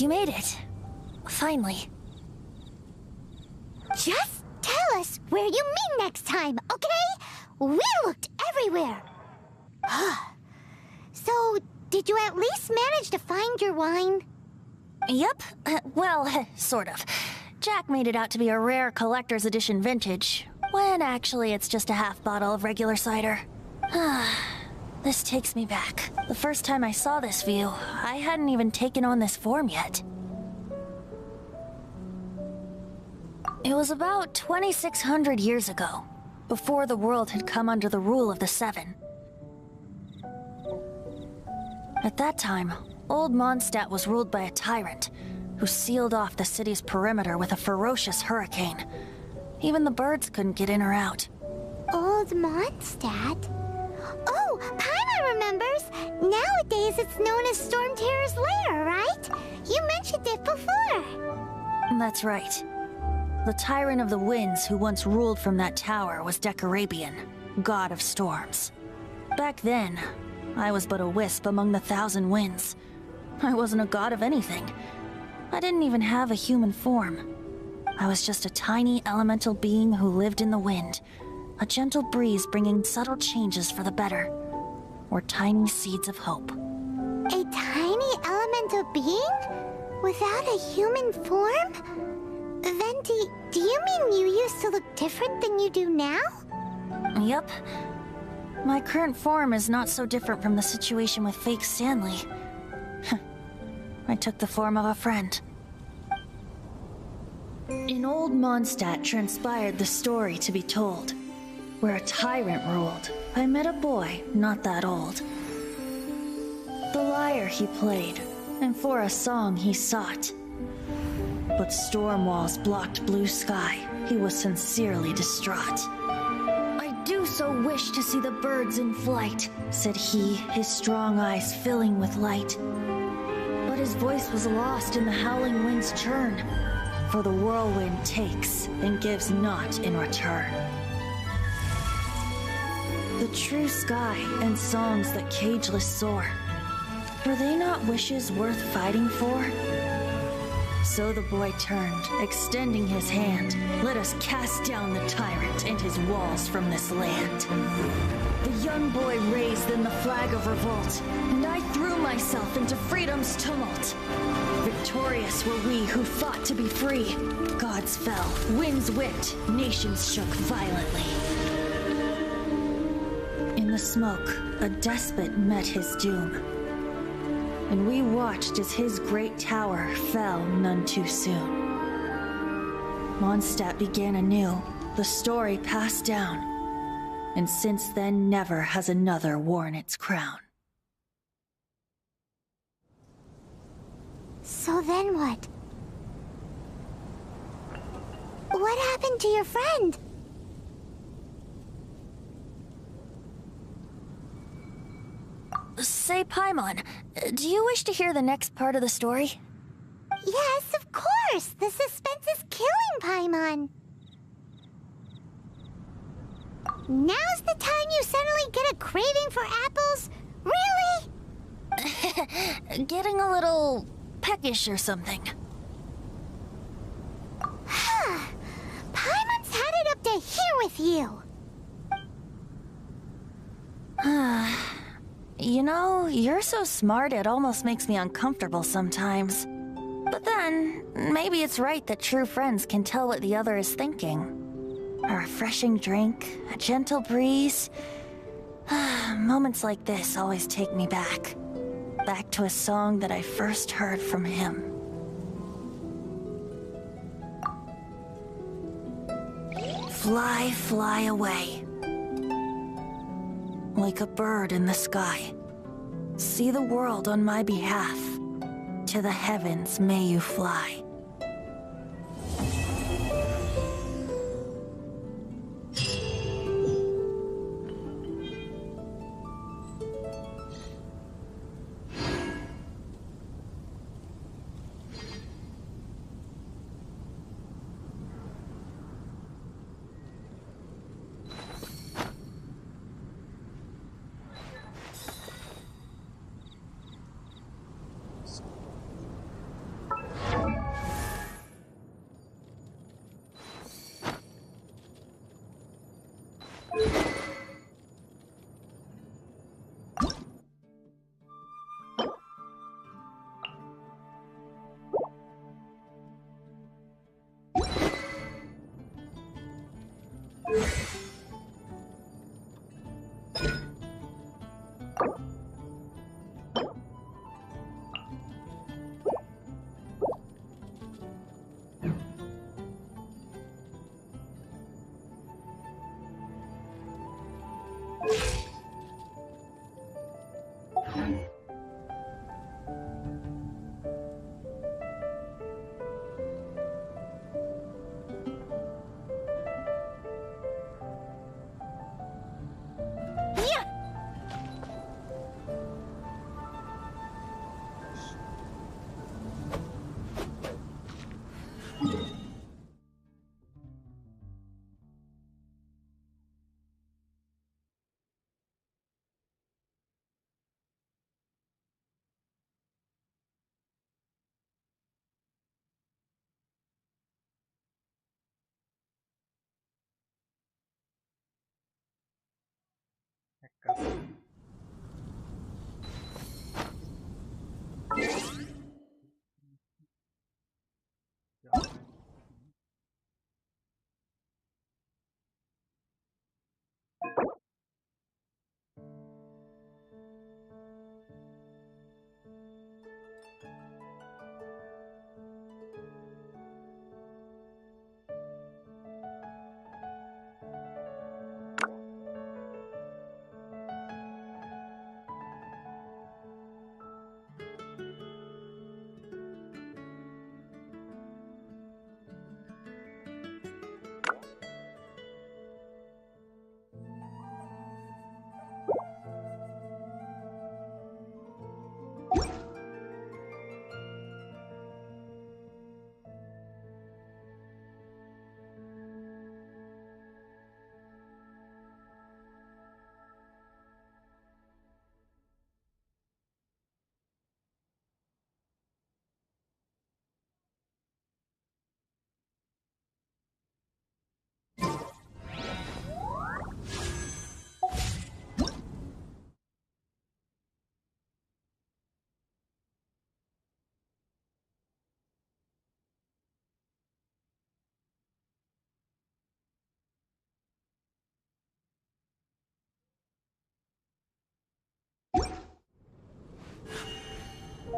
You made it. Finally. Just tell us where you meet next time, okay? We looked everywhere. So, did you at least manage to find your wine? Yep. Well, sort of. Jack made it out to be a rare collector's edition vintage, when actually it's just a half bottle of regular cider. This takes me back. The first time I saw this view, I hadn't even taken on this form yet. It was about 2,600 years ago, before the world had come under the rule of the Seven. At that time, old Mondstadt was ruled by a tyrant, who sealed off the city's perimeter with a ferocious hurricane. Even the birds couldn't get in or out. Old Mondstadt? Oh, Paimon remembers! Nowadays it's known as Storm Terror's lair, right? You mentioned it before. That's right. The Tyrant of the Winds who once ruled from that tower was Decarabian, god of storms. Back then, I was but a wisp among the 1,000 winds. I wasn't a god of anything. I didn't even have a human form. I was just a tiny elemental being who lived in the wind, a gentle breeze bringing subtle changes for the better, or tiny seeds of hope. A tiny elemental being? Without a human form? Then do you mean you used to look different than you do now? Yep. My current form is not so different from the situation with fake Stanley. I took the form of a friend. In old Mondstadt transpired the story to be told. Where a tyrant ruled, I met a boy not that old. The lyre he played, and for a song he sought. But storm walls blocked blue sky. He was sincerely distraught. I do so wish to see the birds in flight, said he, his strong eyes filling with light. But his voice was lost in the howling wind's churn, for the whirlwind takes and gives not in return. The true sky and songs that cageless soar, were they not wishes worth fighting for? So the boy turned, extending his hand. Let us cast down the tyrant and his walls from this land. The young boy raised then the flag of revolt, and I threw myself into freedom's tumult. Victorious were we who fought to be free. Gods fell, winds whipped, nations shook violently. In the smoke, a despot met his doom. And we watched as his great tower fell none too soon. Mondstadt began anew, the story passed down, and since then never has another worn its crown. So then what? What happened to your friend? Say, Paimon, do you wish to hear the next part of the story? Yes, of course! The suspense is killing, Paimon! Now's the time you suddenly get a craving for apples? Really? Getting a little peckish or something. Paimon's had it up to here with you! You know, you're so smart it almost makes me uncomfortable sometimes. But then, maybe it's right that true friends can tell what the other is thinking. A refreshing drink, a gentle breeze. Moments like this always take me back. Back to a song that I first heard from him. Fly, fly away. Like a bird in the sky. See the world on my behalf. To the heavens may you fly.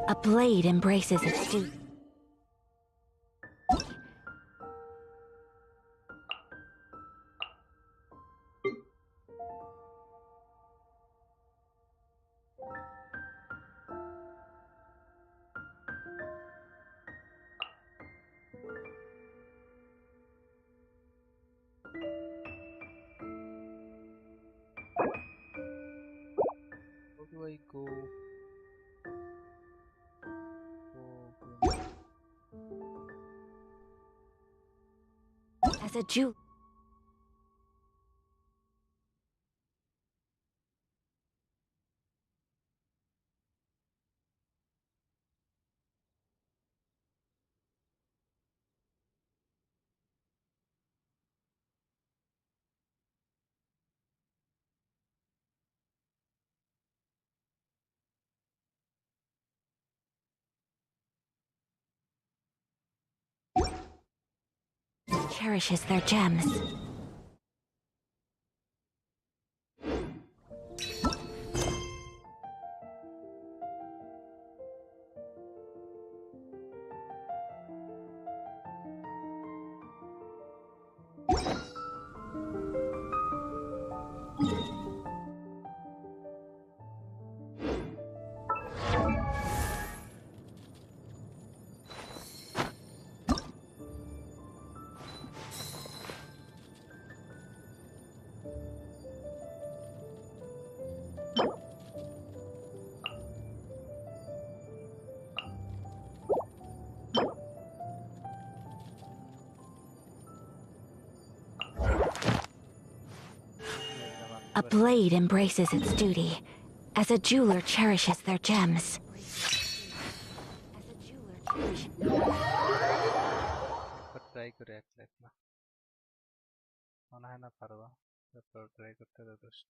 A blade embraces its duty. How do I go? As a Jew. Cherishes their gems. A blade embraces its duty, as a jeweler cherishes their gems. Try करे ना होना है ना परवा তারপর try করতে হবে দোস্ত।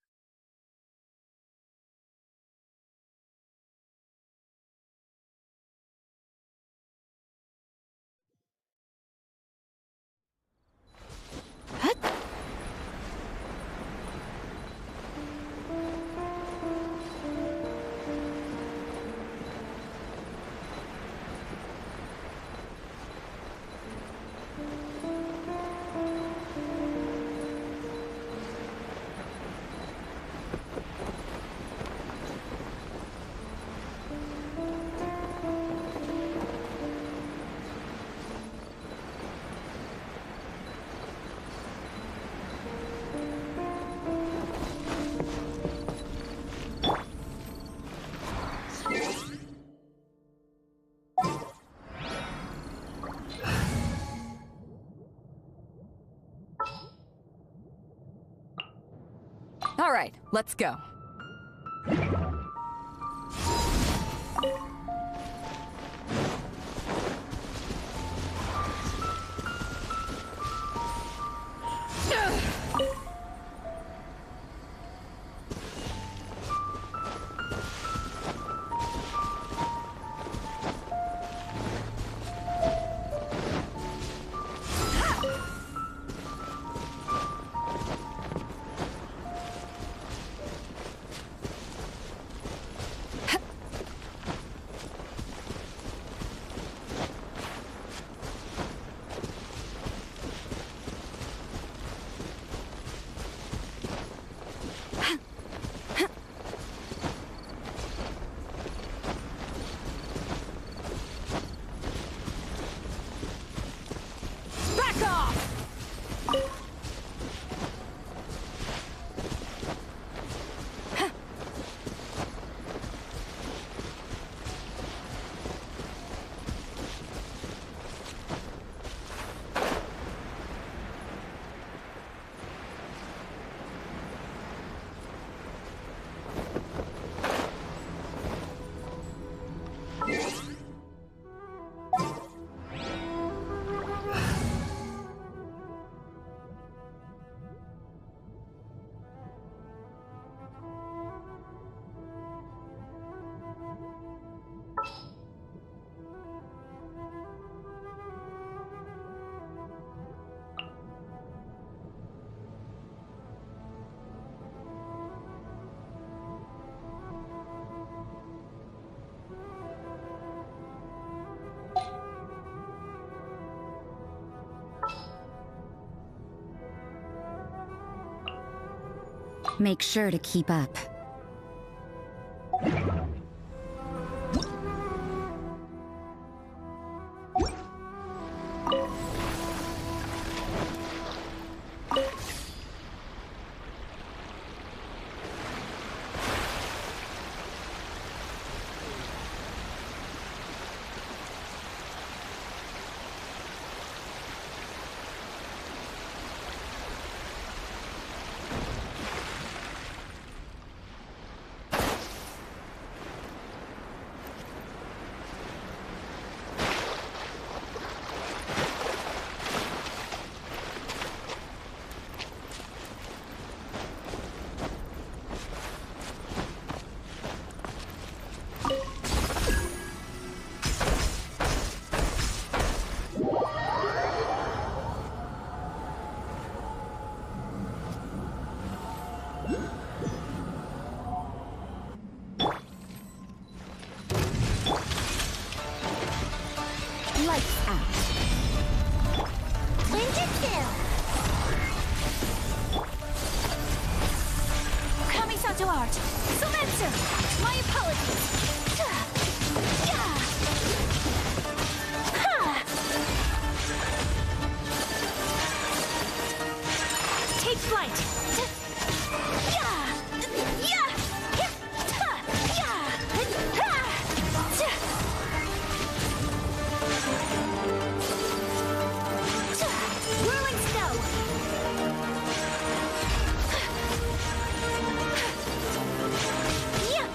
All right, let's go. Make sure to keep up. Lights out. Winterkill! Kamisato art! Sumetsu! My apologies! Yeah! Ha! Take flight! Yeah! Yeah! Whirling snow! Yeah!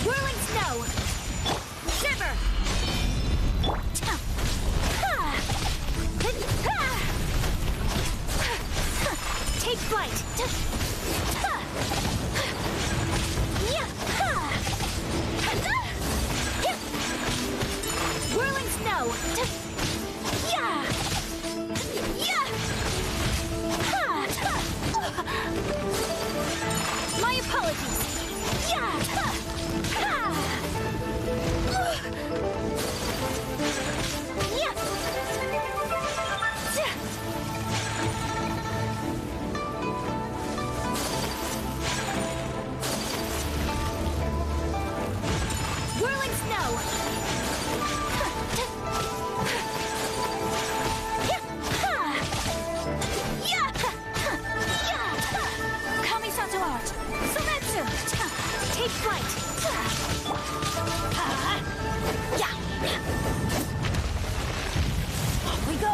Whirling snow! Shiver! Take flight! Whirling snow! My apologies! Whirling snow! Kamisato art! Sumetsu! Take flight! Off we go!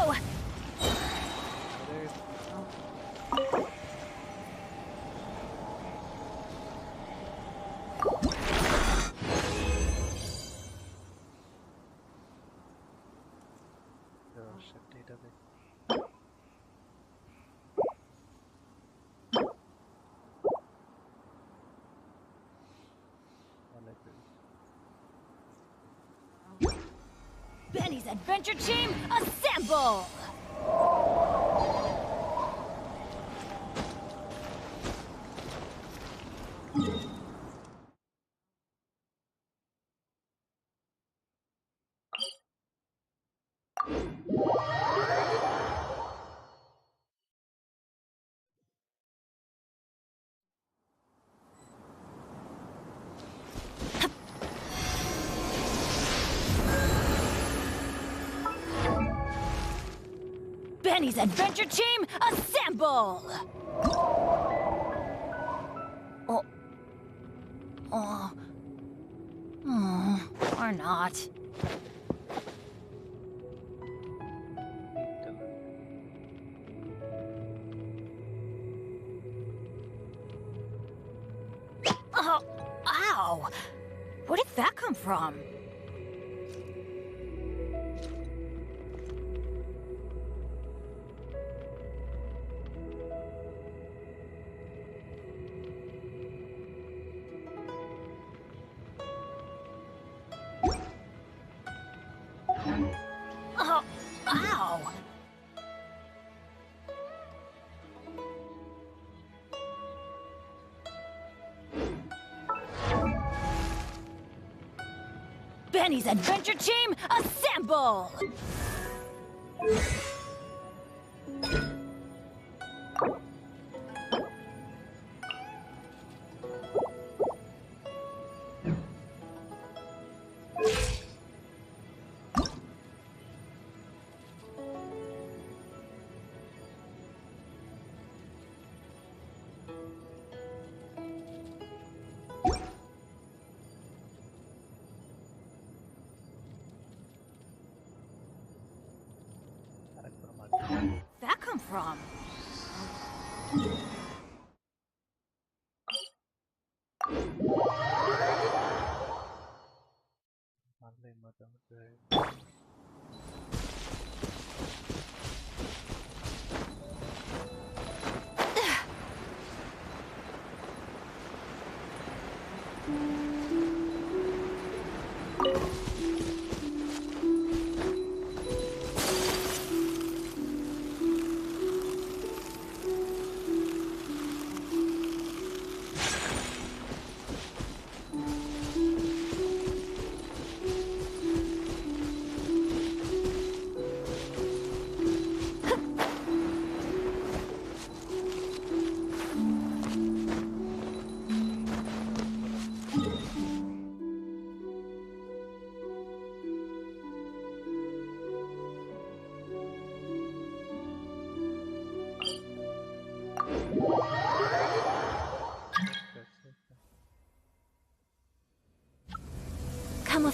Benny's Adventure Team, assemble! Benny's Adventure Team, assemble! Or not. Oh, ow! Where did that come from? Oh, ow! Benny's Adventure Team, assemble! That come from?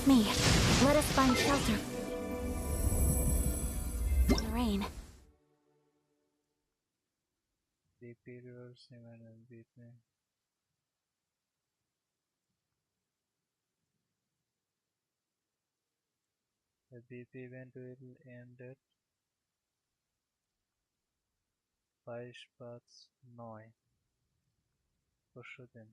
with me. Let us find shelter. The rain. BP reverse and beat me. The BP event will end at 22:09 পরশুদিন।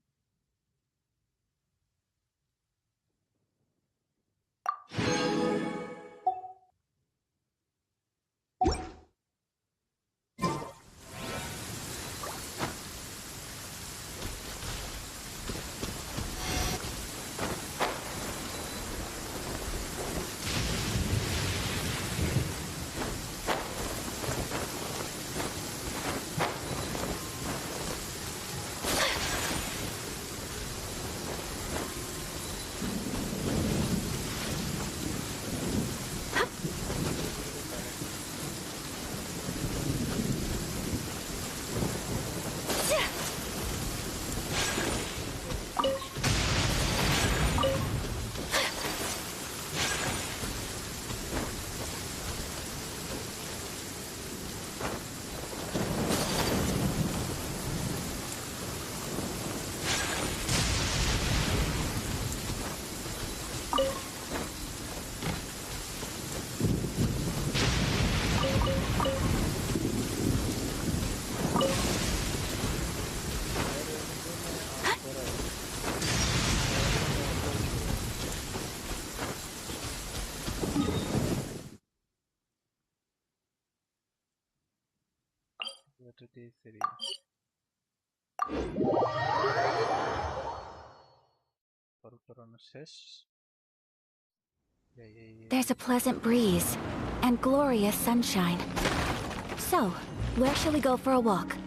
Today's area. There's a pleasant breeze and glorious sunshine. So, where shall we go for a walk?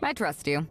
I trust you.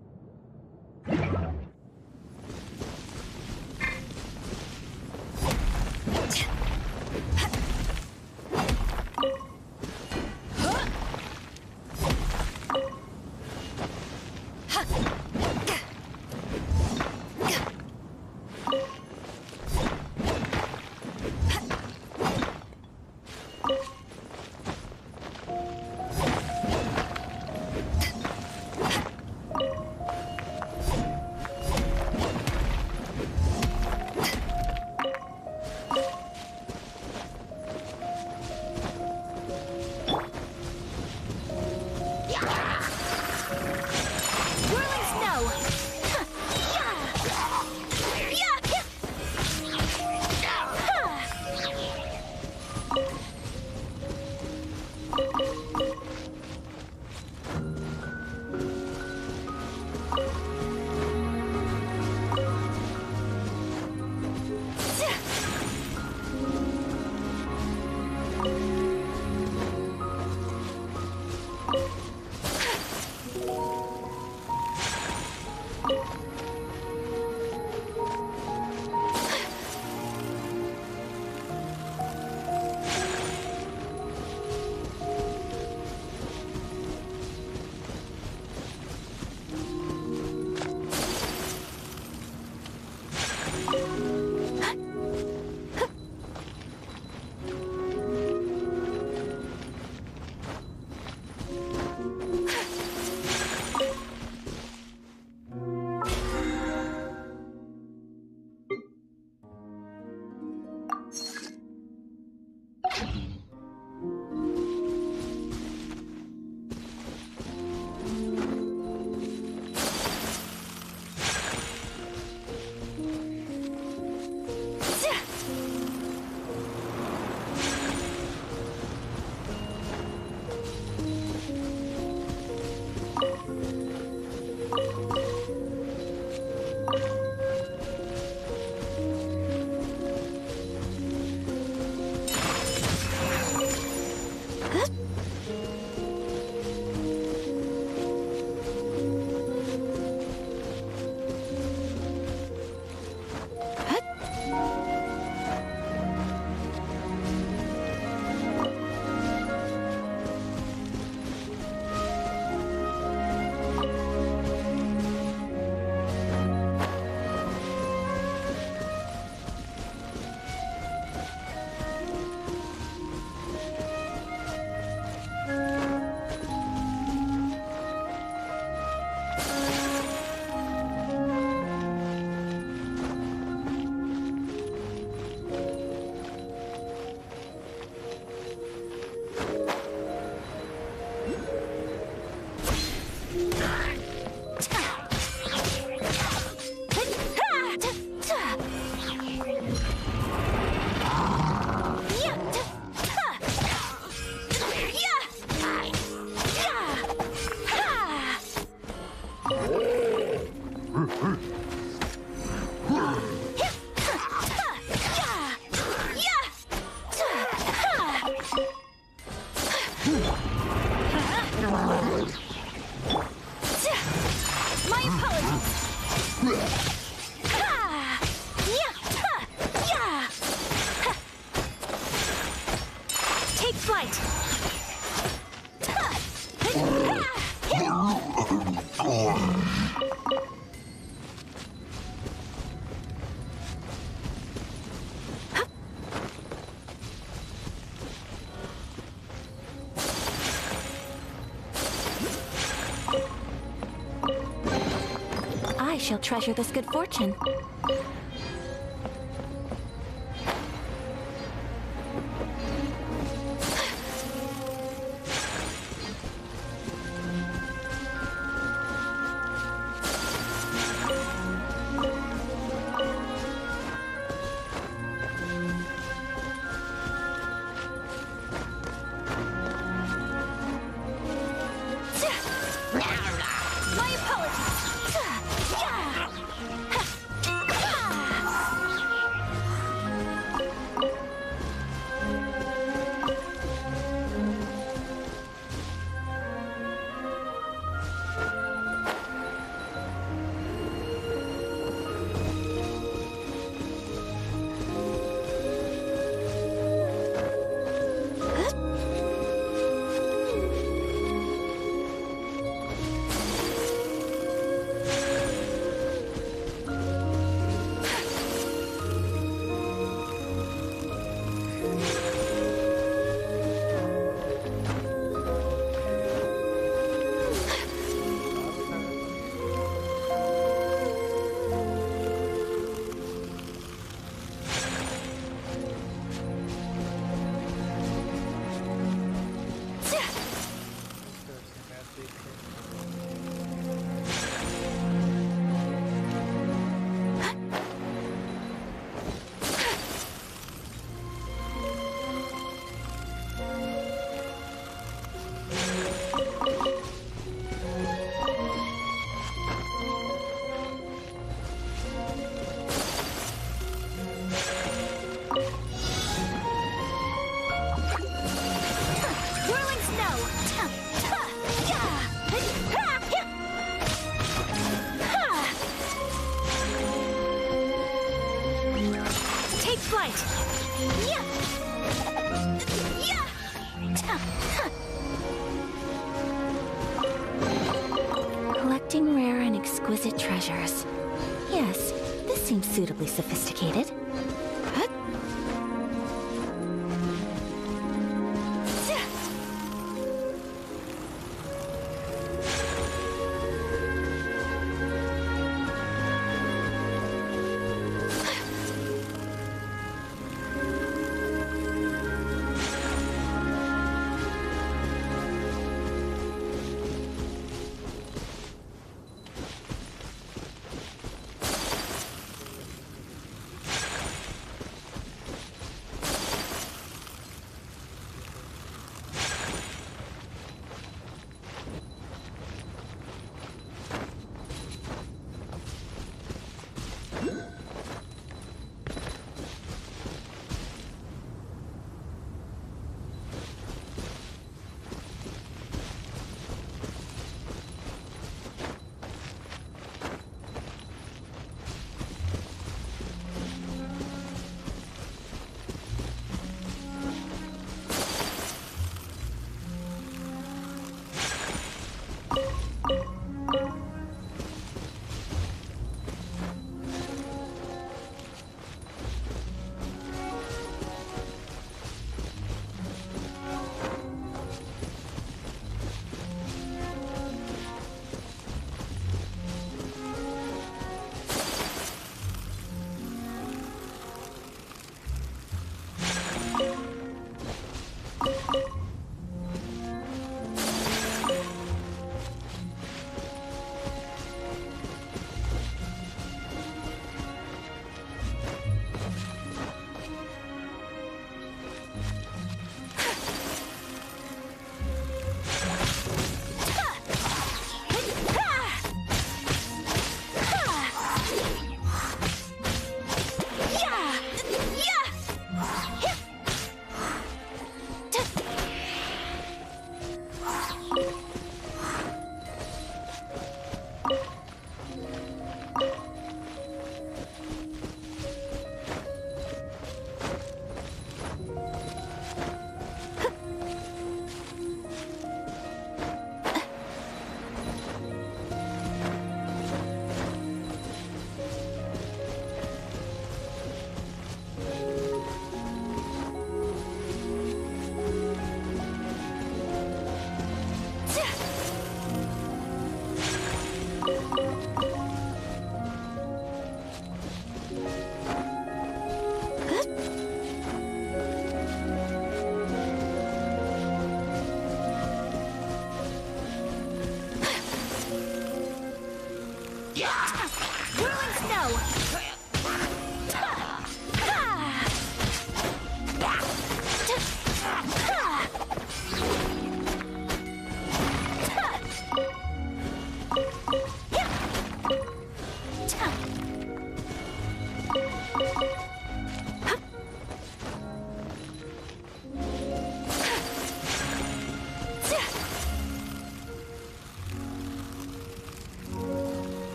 I shall treasure this good fortune. My apologies. Whirling snow! Take flight! Collecting rare and exquisite treasures. Yes, this seems suitably sophisticated.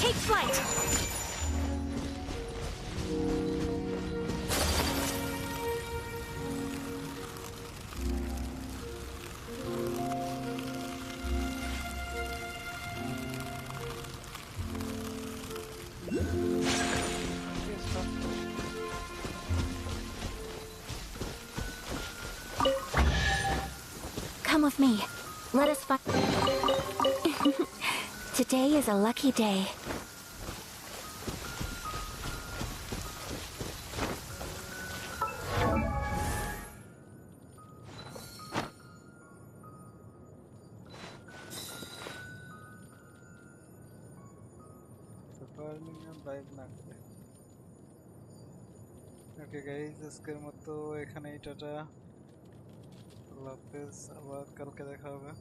Take flight! Come with me. Let us find... Today is a lucky day. Okay guys, আজকের মতো এখানেই tata. अल्लाह हाफिज अब कल के देखा होगा